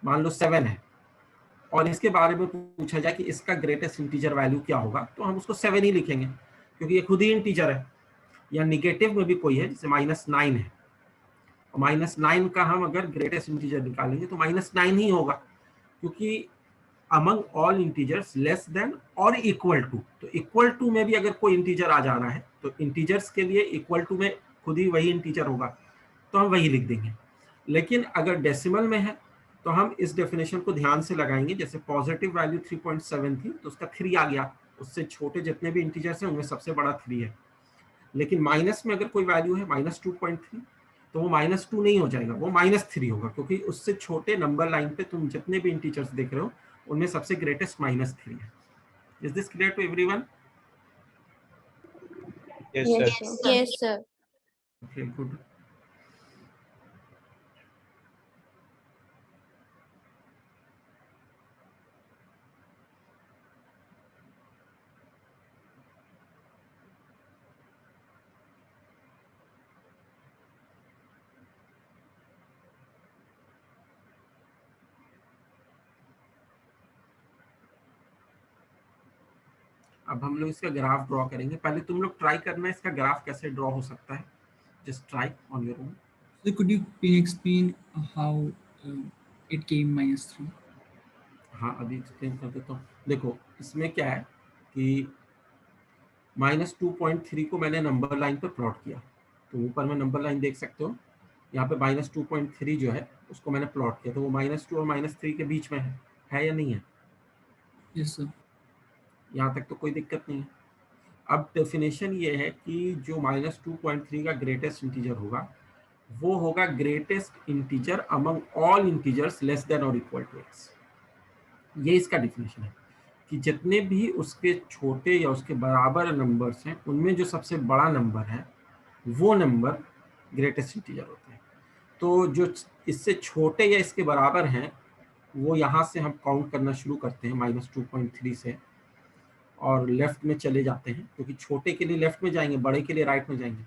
मान लो 7 है, और इसके बारे में पूछा जाए कि इसका ग्रेटेस्ट इंटीजर वैल्यू क्या होगा, तो हम उसको 7 ही लिखेंगे क्योंकि ये खुद ही इंटीजर है. या निगेटिव में भी कोई है जैसे -9 है, -9 का हम अगर ग्रेटेस्ट इंटीजर निकालेंगे तो -9 ही होगा, क्योंकि among all integers less than और इक्वल टू. तो इक्वल टू में भी अगर कोई इंटीजर आ जाना है तो इंटीजर्स के लिए इक्वल टू में खुद ही वही इंटीजर होगा तो हम वही लिख देंगे. लेकिन अगर डेसिमल में है तो हम इस डेफिनेशन को ध्यान से लगाएंगे. जैसे पॉजिटिव वैल्यू 3.7 थी तो उसका 3 आ गया, उससे छोटे जितने भी इंटीजर्स हैं उनमें सबसे बड़ा 3 है. लेकिन माइनस में अगर कोई वैल्यू है -2.3 तो वो -2 नहीं हो जाएगा, वो -3 होगा, क्योंकि उससे छोटे नंबर लाइन पे तुम जितने भी इंटीजर्स देख रहे हो उनमें सबसे ग्रेटेस्ट -3 है. Is this clear to everyone? Yes, Yes, sir. sir. Yes, sir. Okay, good. अब हम लोग इसका ग्राफ ड्रॉ करेंगे. पहले तुम लोग ट्राई करना इसका ग्राफ कैसे ड्रॉ हो सकता है. Just try on your own. So could you please explain how it came -3? हाँ, अभी एक्सप्लेन कर देता हूँ. देखो इसमें क्या है कि -2.3 को मैंने नंबर लाइन पर प्लॉट किया, तो ऊपर में नंबर लाइन देख सकते हो. यहाँ पे -2.3 जो है उसको मैंने प्लॉट किया, तो वो -2 और -3 के बीच में है या नहीं है? Yes, sir. यहाँ तक तो कोई दिक्कत नहीं है. अब डेफिनेशन ये है कि जो -2.3 का ग्रेटेस्ट इंटीजर होगा वो होगा greatest integer among all integers less than और इक्वल टू x. ये इसका डेफिनेशन है कि जितने भी उसके छोटे या उसके बराबर नंबर्स हैं उनमें जो सबसे बड़ा नंबर है वो नंबर ग्रेटेस्ट इंटीजर होते हैं. तो जो इससे छोटे या इसके बराबर हैं वो यहाँ से हम काउंट करना शुरू करते हैं -2.3 से और लेफ्ट में चले जाते हैं, क्योंकि छोटे के लिए लेफ्ट में जाएंगे, बड़े के लिए राइट में जाएंगे.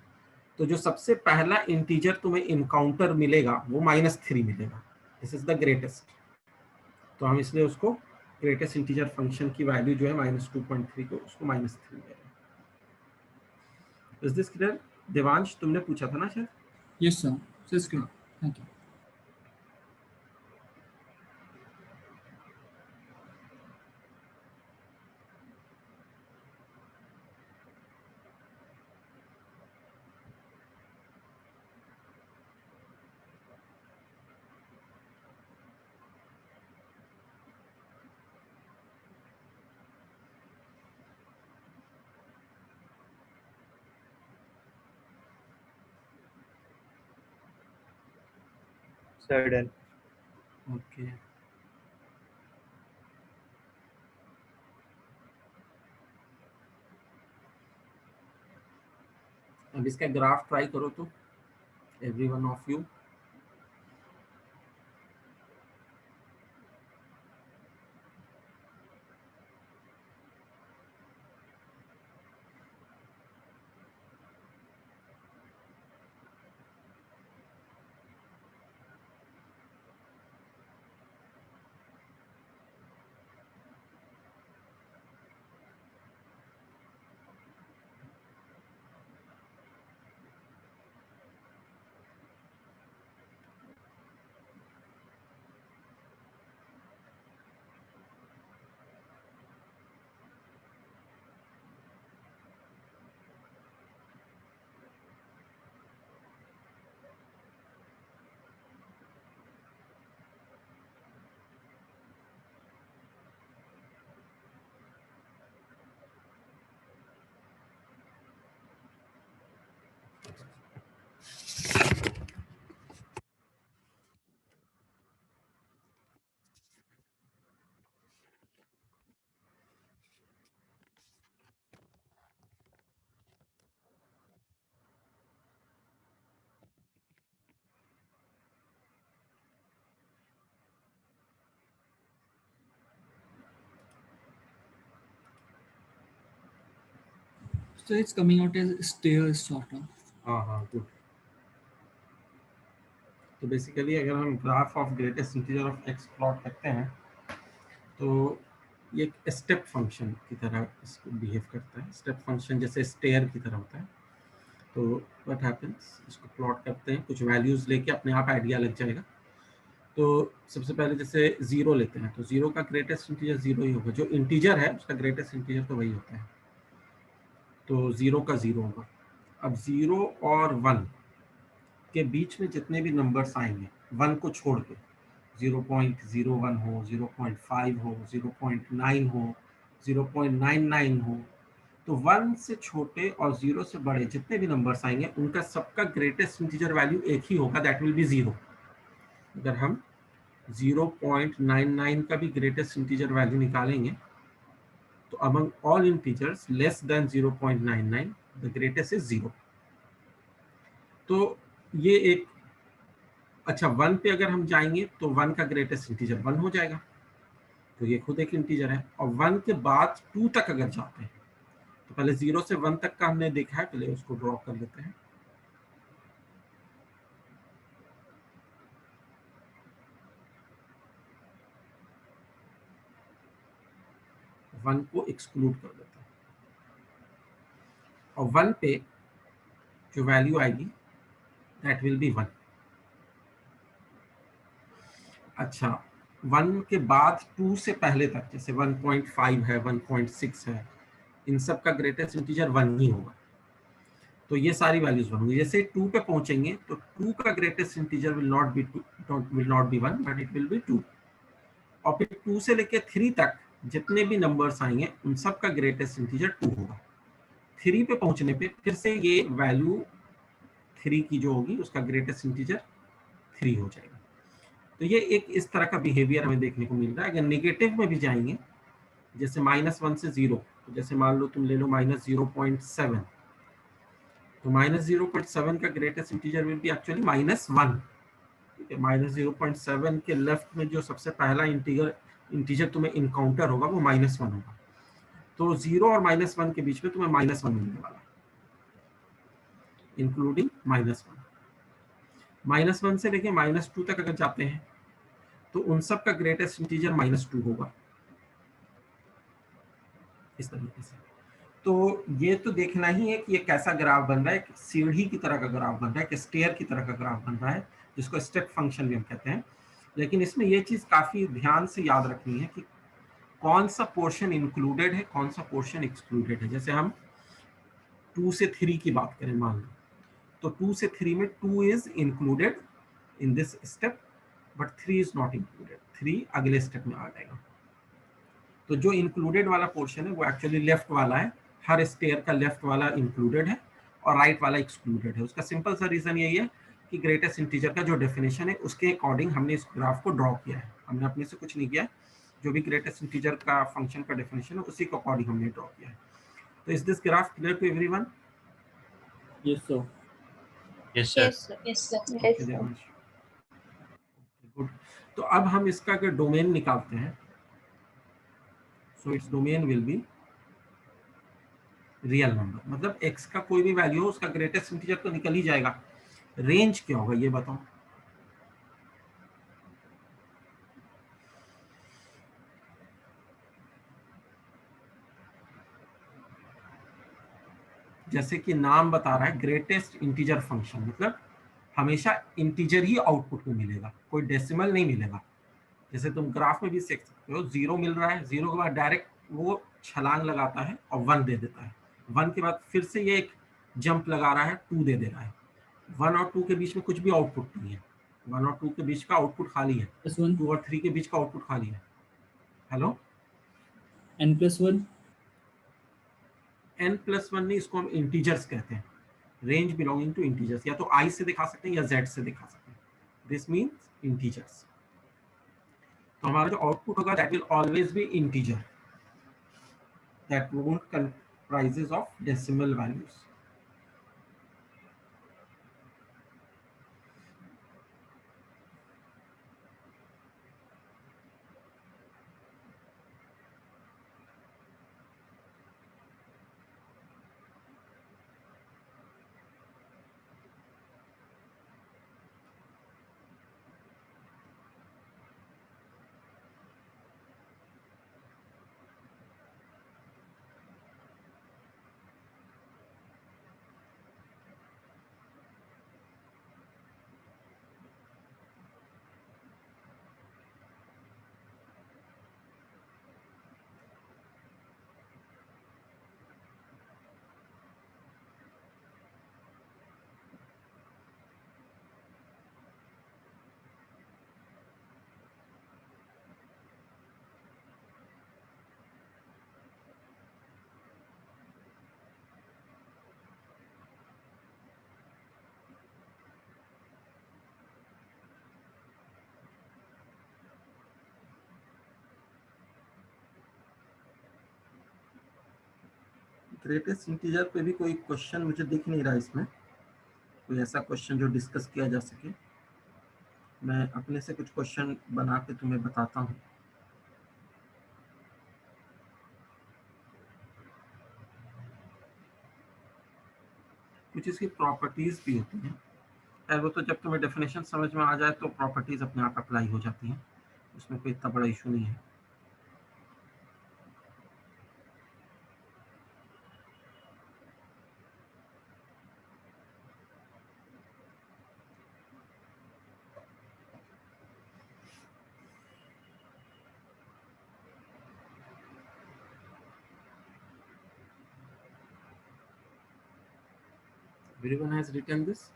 तो जो सबसे पहला इंटीजर तुम्हें इनकाउंटर मिलेगा वो -3 मिलेगा. This is the greatest. तो हम इसलिए उसको ग्रेटेस्ट इंटीजर फंक्शन की वैल्यू जो है -2.3 को उसको -3 ले रहे हैं। Is this clear? देवांश तुमने पूछा था ना शायद? Yes, sir. So it's clear. Thank you. Sir, done. Okay, अब इसका ग्राफ ट्राई करो तो every one of you. So it's coming out as stairs sort of. हाँ हाँ, गुड। तो बेसिकली अगर हम graph of greatest integer of x plot करते हैं तो ये एक स्टेप फंक्शन की तरह इसको बिहेव करता है। स्टेप फंक्शन जैसे स्टेयर की तरह होता है। तो व्हाट हैपेंस, इसको प्लॉट करते हैं, कुछ वैल्यूज लेके अपने आप आइडिया लग जाएगा। तो सबसे पहले जैसे 0 लेते हैं तो 0 का ग्रेटेस्ट इंटीजर 0 ही होगा, जो इंटीजर है उसका ग्रेटेस्ट इंटीजर तो वही होता है। तो 0 का 0 होगा। अब 0 और 1 के बीच में जितने भी नंबर्स आएंगे 1 को छोड़ के, 0.01 हो, 0.5 हो, 0.9 हो, 0.99 हो, तो 1 से छोटे और 0 से बड़े जितने भी नंबर्स आएंगे उनका सबका ग्रेटेस्ट इंटीजर वैल्यू एक ही होगा, दैट विल बी 0। अगर हम 0.99 का भी ग्रेटेस्ट इंटीजर वैल्यू निकालेंगे तो among all integers less than 0.99 the greatest is 0। तो ये एक अच्छा 1 पे अगर हम जाएंगे तो 1 का ग्रेटेस्ट इंटीजर 1 हो जाएगा, तो ये खुद एक इंटीजर है। और 1 के बाद 2 तक अगर जाते हैं तो पहले 0 से 1 तक का हमने देखा है, पहले उसको ड्रॉ कर लेते हैं। वन को एक्सक्लूड कर देते हैं और 1 पे जो वैल्यू आएगी दैट विल बी 1। अच्छा 1 के बाद 2 से पहले तक जैसे 1.5 है, 1.6 है, इन सब का ग्रेटेस्ट इंटीजर 1 ही होगा, तो ये सारी वैल्यूज 1 होंगी। जैसे 2 पे पहुंचेंगे तो 2 का greatest integer will not be 1 but it will B 2। और फिर 2 से लेके 3 तक जितने भी नंबर्स आएंगे उन सब का ग्रेटेस्ट इंटीजर 2 होगा। 3 पे पहुंचने पे फिर से ये वैल्यू 3 की जो होगी उसका ग्रेटेस्ट इंटीजर 3 हो जाएगा। तो ये एक इस तरह का बिहेवियर हमें देखने को मिल रहा है। अगर नेगेटिव में भी जाएंगे जैसे -1 से 0, तो जैसे मान लो तुम ले लो -0.7, तो -0.7 का greatest integer will be actually -1। ठीक है, -0.7 के लेफ्ट में जो सबसे पहला इंटीजर तुम्हें इनकाउंटर होगा वो -1 होगा। तो 0 और -1 के बीच में तुम्हें -1 मिलने वाला है, इंक्लूडिंग -1। -1 से लेके -2 तक अगर जाते हैं तो उन सब का ग्रेटेस्ट इंटीजर -2 होगा इस तरीके से। तो ये तो देखना ही है कि ये कैसा ग्राफ बन रहा है, सीढ़ी की तरह का ग्राफ बन रहा है कि स्टेयर की तरह का ग्राफ बन रहा है, जिसको स्टेप फंक्शन भी हम कहते हैं। लेकिन इसमें ये चीज काफी ध्यान से याद रखनी है कि कौन सा पोर्शन इंक्लूडेड है, कौन सा पोर्शन एक्सक्लूडेड है। जैसे हम 2 से 3 की बात करें मान लो, तो 2 से 3 में 2 is included in this step but 3 is not included, 3 अगले स्टेप में आ जाएगा। तो जो इंक्लूडेड वाला पोर्शन है वो एक्चुअली लेफ्ट वाला है, हर स्टेयर का लेफ्ट वाला इंक्लूडेड है और राइट वाला एक्सक्लूडेड है। उसका सिंपल सा रीजन यही है कि ग्रेटेस्ट इंटीजर का जो डेफिनेशन है उसके अकॉर्डिंग हमने इस ग्राफ को ड्रॉ किया है, हमने अपने से कुछ नहीं किया है, जो भी ग्रेटेस्ट इंटीजर का फंक्शन का डेफिनेशन है उसी के अकॉर्डिंग हमने ड्रॉ किया है। तो is this graph clear to everyone? Yes, sir. Yes, sir. Yes, sir. Yes, sir. Yes, sir. Good. तो अब हम इसका डोमेन निकालते हैं। So its domain will be real number, मतलब x का कोई भी वैल्यू हो उसका ग्रेटेस्ट इंटीजर तो निकल ही जाएगा। रेंज क्या होगा ये बताओ? जैसे कि नाम बता रहा है ग्रेटेस्ट इंटीजर फंक्शन, मतलब हमेशा इंटीजर ही आउटपुट में मिलेगा, कोई डेसिमल नहीं मिलेगा। जैसे तुम ग्राफ में भी देख सकते हो, 0 मिल रहा है, 0 के बाद डायरेक्ट वो छलांग लगाता है और 1 दे देता है, 1 के बाद फिर से ये एक जंप लगा रहा है, 2 दे दे रहा है। 1 और 2 के बीच में कुछ भी आउटपुट नहीं है, 1 और 2 के बीच का आउटपुट खाली है, Plus 1. 2 और 3 के बीच का आउटपुट खाली है। Hello, N+1. n+1 नहीं, इसको हम इंटीजर्स कहते हैं, रेंज बिलोंगिंग टू इंटीजर्स। या तो i से दिखा सकते हैं या z से दिखा सकते हैं, दिस मीन्स इंटीजर्स। तो हमारा जो आउटपुट होगा that will always B integer, that won't comprises of decimal values. Greatest integer पे भी कोई क्वेश्चन मुझे दिख नहीं रहा इसमें, कोई ऐसा क्वेश्चन जो डिस्कस किया जा सके। मैं अपने से कुछ क्वेश्चन बना के तुम्हें बताता हूँ। कुछ इसकी प्रॉपर्टीज भी होती हैं, खैर वो तो जब तुम्हें डेफिनेशन समझ में आ जाए तो प्रॉपर्टीज अपने आप अप्लाई हो जाती हैं, उसमें कोई इतना बड़ा इशू नहीं है। Everyone has written this?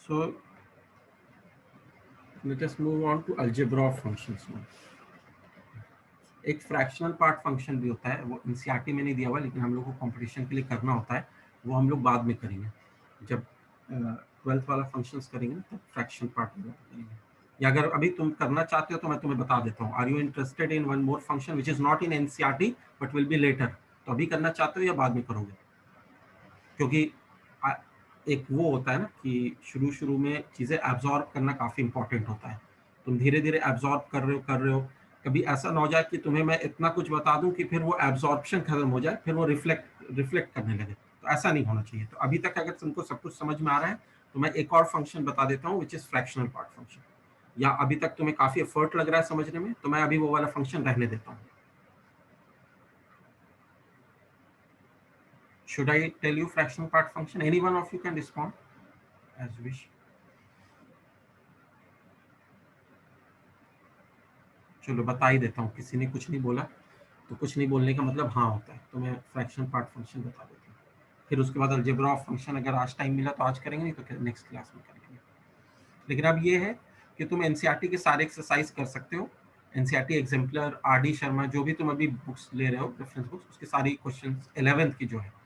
So let us move on to algebra of functions now. एक फ्रैक्शनल पार्ट फंक्शन भी होता है, वो एनसीईआरटी में नहीं दिया हुआ, लेकिन हम लोग को कंपटीशन के लिए करना होता है, वो हम लोग बाद में करेंगे, जब 12th वाला फंक्शंस करेंगे तब फ्रैक्शन पार्ट करेंगे। या अगर अभी तुम करना चाहते हो तो मैं तुम्हें बता देता हूँ, are you interested in one more function which is not in NCERT but will be later, तो अभी करना चाहते हो या बाद में करोगे? क्योंकि एक वो होता है ना कि शुरू में चीज़ें एब्जॉर्ब करना काफ़ी इंपॉर्टेंट होता है, तुम धीरे धीरे एब्जॉर्ब कर रहे हो, कभी ऐसा ना हो जाए कि तुम्हें मैं इतना कुछ बता दूं कि फिर वो एब्जॉर्प्शन खत्म हो जाए, फिर वो रिफ्लेक्ट करने लगे, तो ऐसा नहीं होना चाहिए। तो अभी तक अगर तुमको सब कुछ समझ में आ रहा है तो मैं एक और फंक्शन बता देता हूँ which is fractional part function, या अभी तक तुम्हें काफ़ी एफर्ट लग रहा है समझने में, तो मैं अभी वो वाला फंक्शन रहने देता हूँ। Should I tell you fractional part function? Any one of you can respond as you wish. चलो बता ही देता हूँ, किसी ने कुछ नहीं बोला तो कुछ नहीं बोलने का मतलब हाँ होता है, तो मैं फ्रैक्शनल पार्ट फंक्शन बता देता हूँ। फिर उसके बाद अलजेब्रा ऑफ फंक्शन अगर आज टाइम मिला तो आज करेंगे, नहीं तो नेक्स्ट क्लास में करेंगे। लेकिन अब ये है कि तुम एनसीईआरटी के सारे एक्सरसाइज कर सकते हो, एनसीईआरटी एग्जाम्पलर, आरडी शर्मा, जो भी तुम अभी बुक्स ले रहे हो रेफरेंस बुक्स, उसके सारी क्वेश्चन 11th की जो है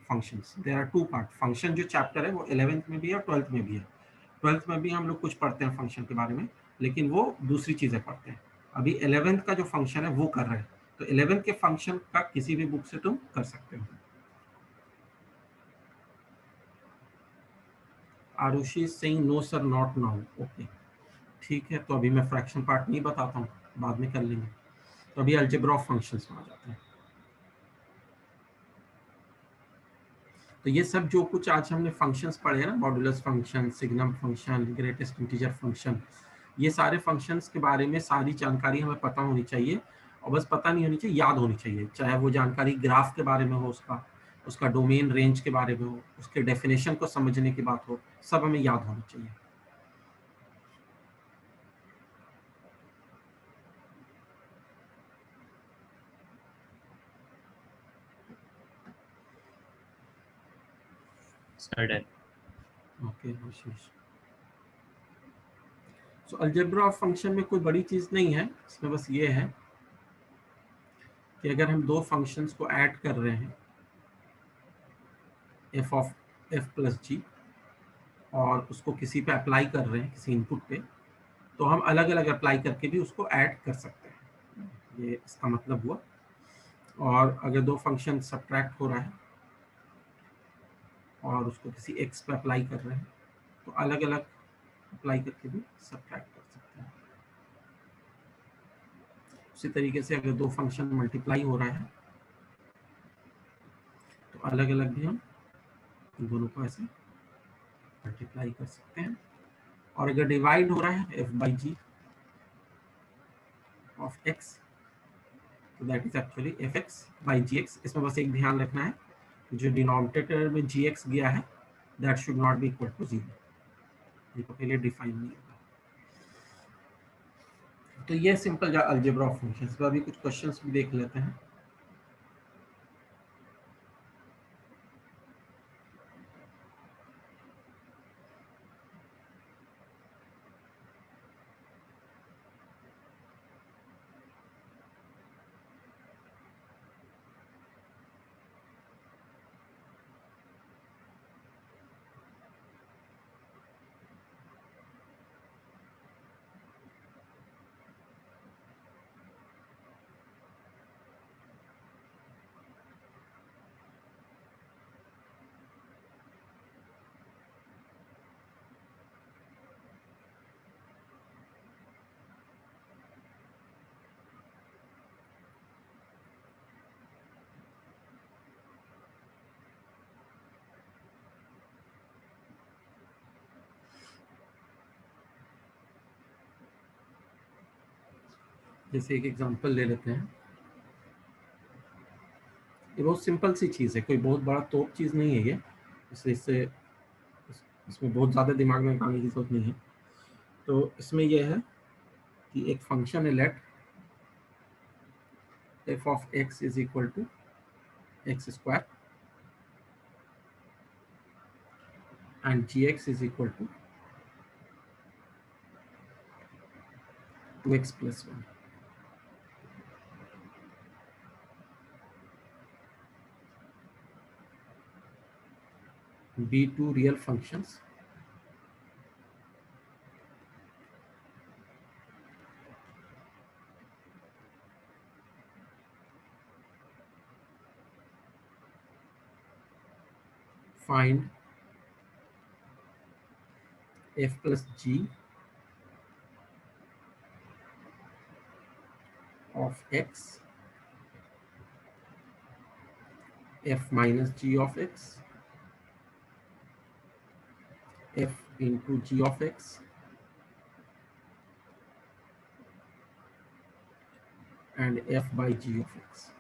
functions, there are 2 part. Function जो चैप्टर है वो 11th में भी है और 12th में भी है। 12th में भी हम लोग कुछ पढ़ते हैं फंक्शन के बारे में, लेकिन वो दूसरी चीज़ें पढ़ते हैं। अभी 11th का जो फंक्शन है वो कर रहे हैं, तो 11th के फंक्शन का किसी भी बुक से तुम कर सकते हो। Arushi Singh no sir not now, okay ठीक है, तो अभी मैं फ्रैक्शन पार्ट नहीं बताता हूँ, बाद में कर लेंगे। तो अभी अलजेब्रा ऑफ फंक्शंस में आ जाते हैं। तो ये सब जो कुछ आज हमने फंक्शंस पढ़े हैं ना, modulus function, signum function, greatest integer function, ये सारे फंक्शंस के बारे में सारी जानकारी हमें पता होनी चाहिए, और बस पता नहीं होनी चाहिए, याद होनी चाहिए। चाहे वो जानकारी ग्राफ के बारे में हो, उसका डोमेन रेंज के बारे में हो, उसके डेफिनेशन को समझने की बात हो, सब हमें याद होना चाहिए। Sudden. Okay Ashish. So algebra of function में कोई बड़ी चीज नहीं है, इसमें बस ये है कि अगर हम दो फंक्शंस को ऐड कर रहे हैं, एफ ऑफ एफ प्लस जी, और उसको किसी पे अप्लाई कर रहे हैं, किसी इनपुट पे, तो हम अलग अलग अप्लाई करके भी उसको ऐड कर सकते हैं, ये इसका मतलब हुआ। और अगर दो फंक्शन सब्ट्रैक्ट हो रहा है और उसको किसी एक्स पे अप्लाई कर रहे हैं, तो अलग अलग अप्लाई करके भी सब्ट्रैक्ट कर सकते हैं। उसी तरीके से अगर दो फंक्शन मल्टीप्लाई हो रहा है तो अलग अलग भी हम दोनों को ऐसे मल्टीप्लाई कर सकते हैं। और अगर डिवाइड हो रहा है f by g of x, तो that is actually f x by g x. इसमें बस एक ध्यान रखना है, जो डिनोमिनेटर में जी एक्स गया है that should not be equal to 0, ये तो पहले डिफाइन नहीं होगा। तो ये सिंपल अलजेब्रा ऑफ फंक्शंस पर अभी कुछ क्वेश्चंस भी देख लेते हैं। जैसे एक एग्जांपल ले लेते हैं, ये बहुत सिंपल सी चीज़ है, कोई बहुत बड़ा तोप चीज़ नहीं है ये, इससे इसमें बहुत ज़्यादा दिमाग में लगाने की जरूरत नहीं है। तो इसमें यह है कि एक फंक्शन है let f of x is equal to x square and g x is equal to 2x plus 1. B2 real functions. Find f plus g of x, f minus g of x, f into g of x, and f by g of x.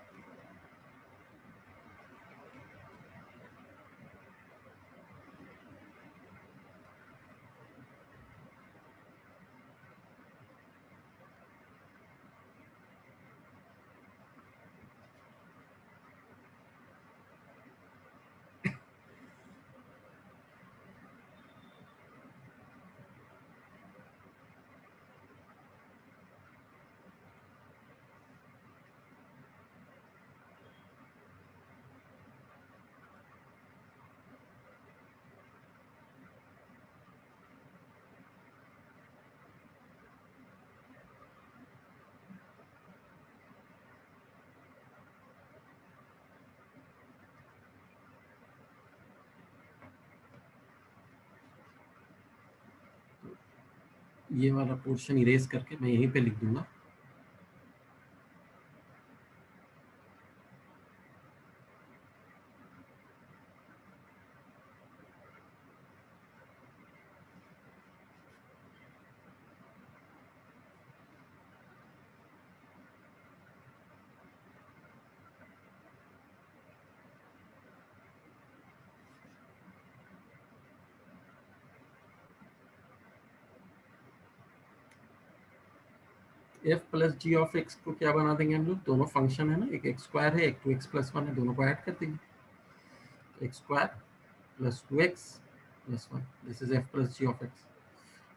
ये वाला portion erase करके मैं यहीं पे लिख दूंगा. f plus g of x को क्या बना देंगे हम लोग? दोनों फंक्शन है ना, एक एक्स स्क्वायर है, एक 2x प्लस 1 है, दोनों को ऐड कर देंगे. X square plus 2x plus 1. This is f plus g of x.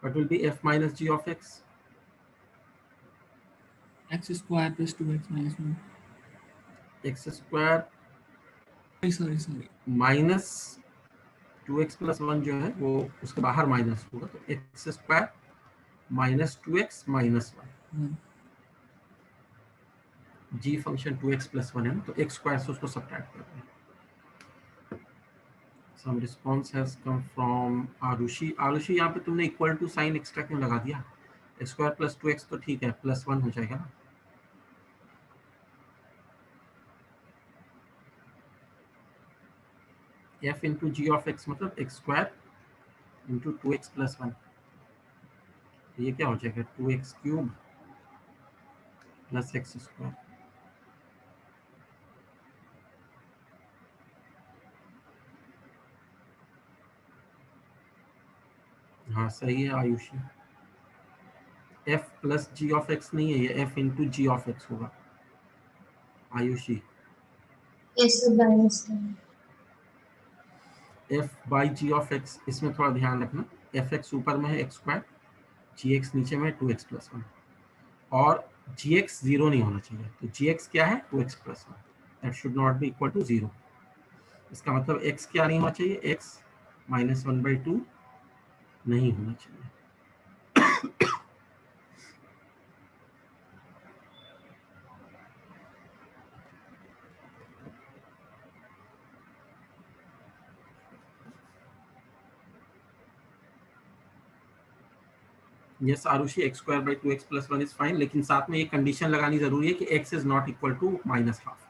What will be f minus g of x? x square plus 2x minus 1. x square Sorry. Minus 2x plus 1 जो है वो उसके बाहर minus होगा, तो x square minus 2x minus 1. 1. जी function 2x plus 1 है ना, तो एक्स स्क्वायर से उसको सब्ट्रैक्ट करते हैं. Some response has come from Arushi. Arushi, यहाँ पे तुमने इक्वल टू साइन एक्स्ट्रा क्यों लगा दिया? एक्स स्क्वायर प्लस 2x तो ठीक है, प्लस 1 हो जाएगा ना. f into g of x मतलब x square into 2x plus 1. ये क्या हो जाएगा? 2x cube plus x square. हाँ सही है Ayushi. f plus g of x नहीं है, ये f into g of x होगा Ayushi. Yes, sir, by mistake. f by g of x, इसमें थोड़ा ध्यान रखना. एफ एक्स ऊपर में है एक्स स्क्वायर, जी एक्स नीचे में है 2x प्लस 1, और जी एक्स जीरो नहीं होना चाहिए. तो जी एक्स क्या है? 2x plus 1. That should not be equal to 0. इसका मतलब x क्या नहीं होना चाहिए? x माइनस 1/2 नहीं होना चाहिए. Yes Arushi, x square by 2x plus 1 is fine, लेकिन साथ में ये कंडीशन लगानी जरूरी है कि x is not equal to minus half.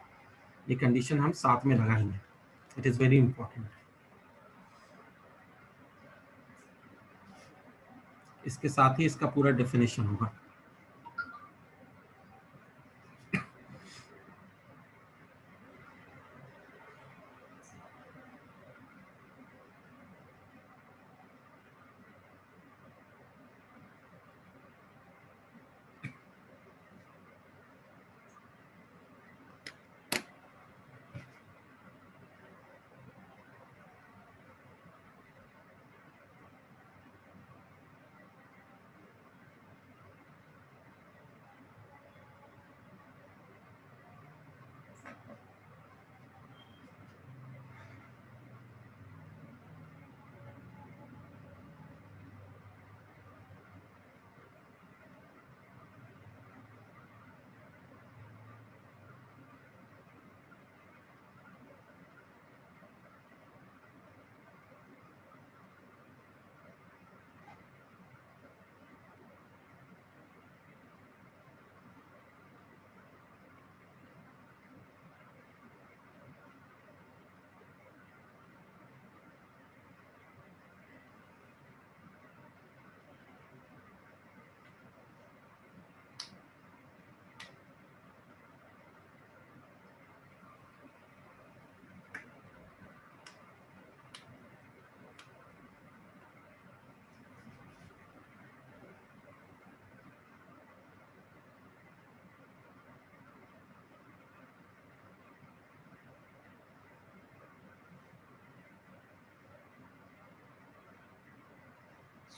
ये कंडीशन हम साथ में लगाएंगे. It is very important. इसके साथ ही इसका पूरा डेफिनेशन होगा.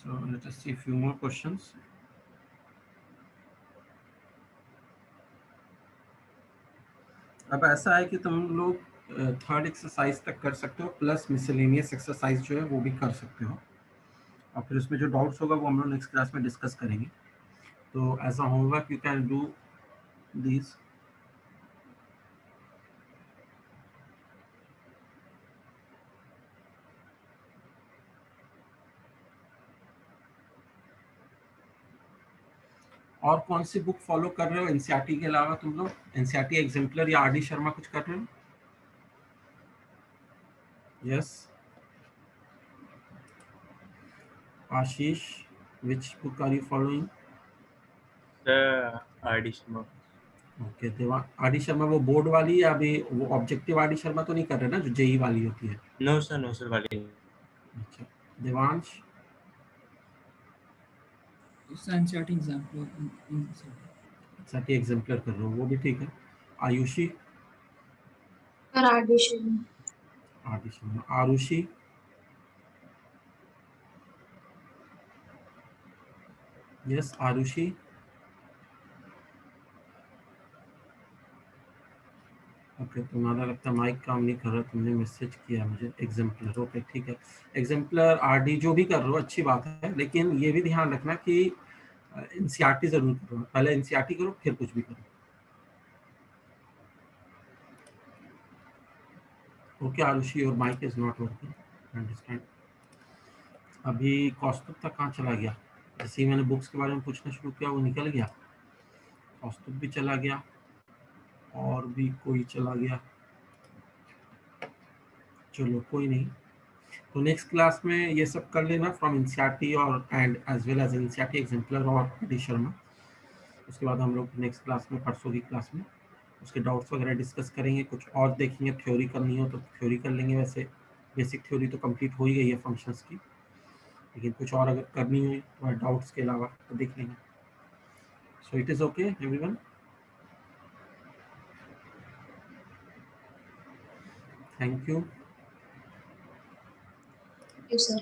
So let us see a few more questions. अब ऐसा है कि तुम लोग थर्ड एक्सरसाइज तक कर सकते हो, प्लस मिसलेनियस एक्सरसाइज जो है वो भी कर सकते हो, और फिर उसमें जो डाउट्स होगा वो हम लोग नेक्स्ट क्लास में डिस्कस करेंगे. तो as a homework you can do this. और कौन सी बुक फॉलो कर रहे हो एनसीईआरटी के अलावा तुम लोग? एनसीईआरटी एग्जाम्पलर या आरडी शर्मा कुछ कर रहे हो? Yes. Ashish, which book are you following? The RD Sharma. Okay. RD Sharma वो बोर्ड वाली, या अभी वो ऑब्जेक्टिव आरडी शर्मा तो नहीं कर रहे ना, जो जेई वाली होती है? No sir, वाली. अच्छा. Devansh? NCERT example NCERT exemplar कर रहे हो, वो भी ठीक है. Ayushi? Sir, addition. RD Sharma. Arushi? Yes Arushi. Okay, तुम्हारा लगता है माइक काम नहीं कर रहा, तुमने मैसेज किया मुझे. एग्जाम्पलर, ओके ठीक है. एग्जाम्पलर आरडी जो भी कर रहे हो अच्छी बात है, लेकिन ये भी ध्यान रखना कि एनसीईआरटी जरूर करो. पहले एनसीईआरटी करो फिर कुछ भी करो. Okay Arushi, your mic is not working. Understand. अभी कौस्तुभ तक कहाँ चला गया? जैसे ही मैंने बुक्स के बारे में पूछना शुरू किया वो निकल गया. कौस्तुभ भी चला गया, और भी कोई चला गया. चलो कोई नहीं. तो नेक्स्ट क्लास में ये सब कर लेना फ्रॉम एनसीईआरटी और and as well as NCERT exemplar और डी शर्मा. उसके बाद हम लोग नेक्स्ट क्लास में, परसों की क्लास में, उसके डाउट्स वगैरह डिस्कस करेंगे. कुछ और देखेंगे, थ्योरी करनी हो तो थ्योरी कर लेंगे. वैसे बेसिक थ्योरी तो कंप्लीट हो ही गई है फंक्शंस की, लेकिन कुछ और अगर करनी हुई तो डाउट्स के अलावा तो देख लेंगे. So it is okay everyone. Thank you. Yes, sir.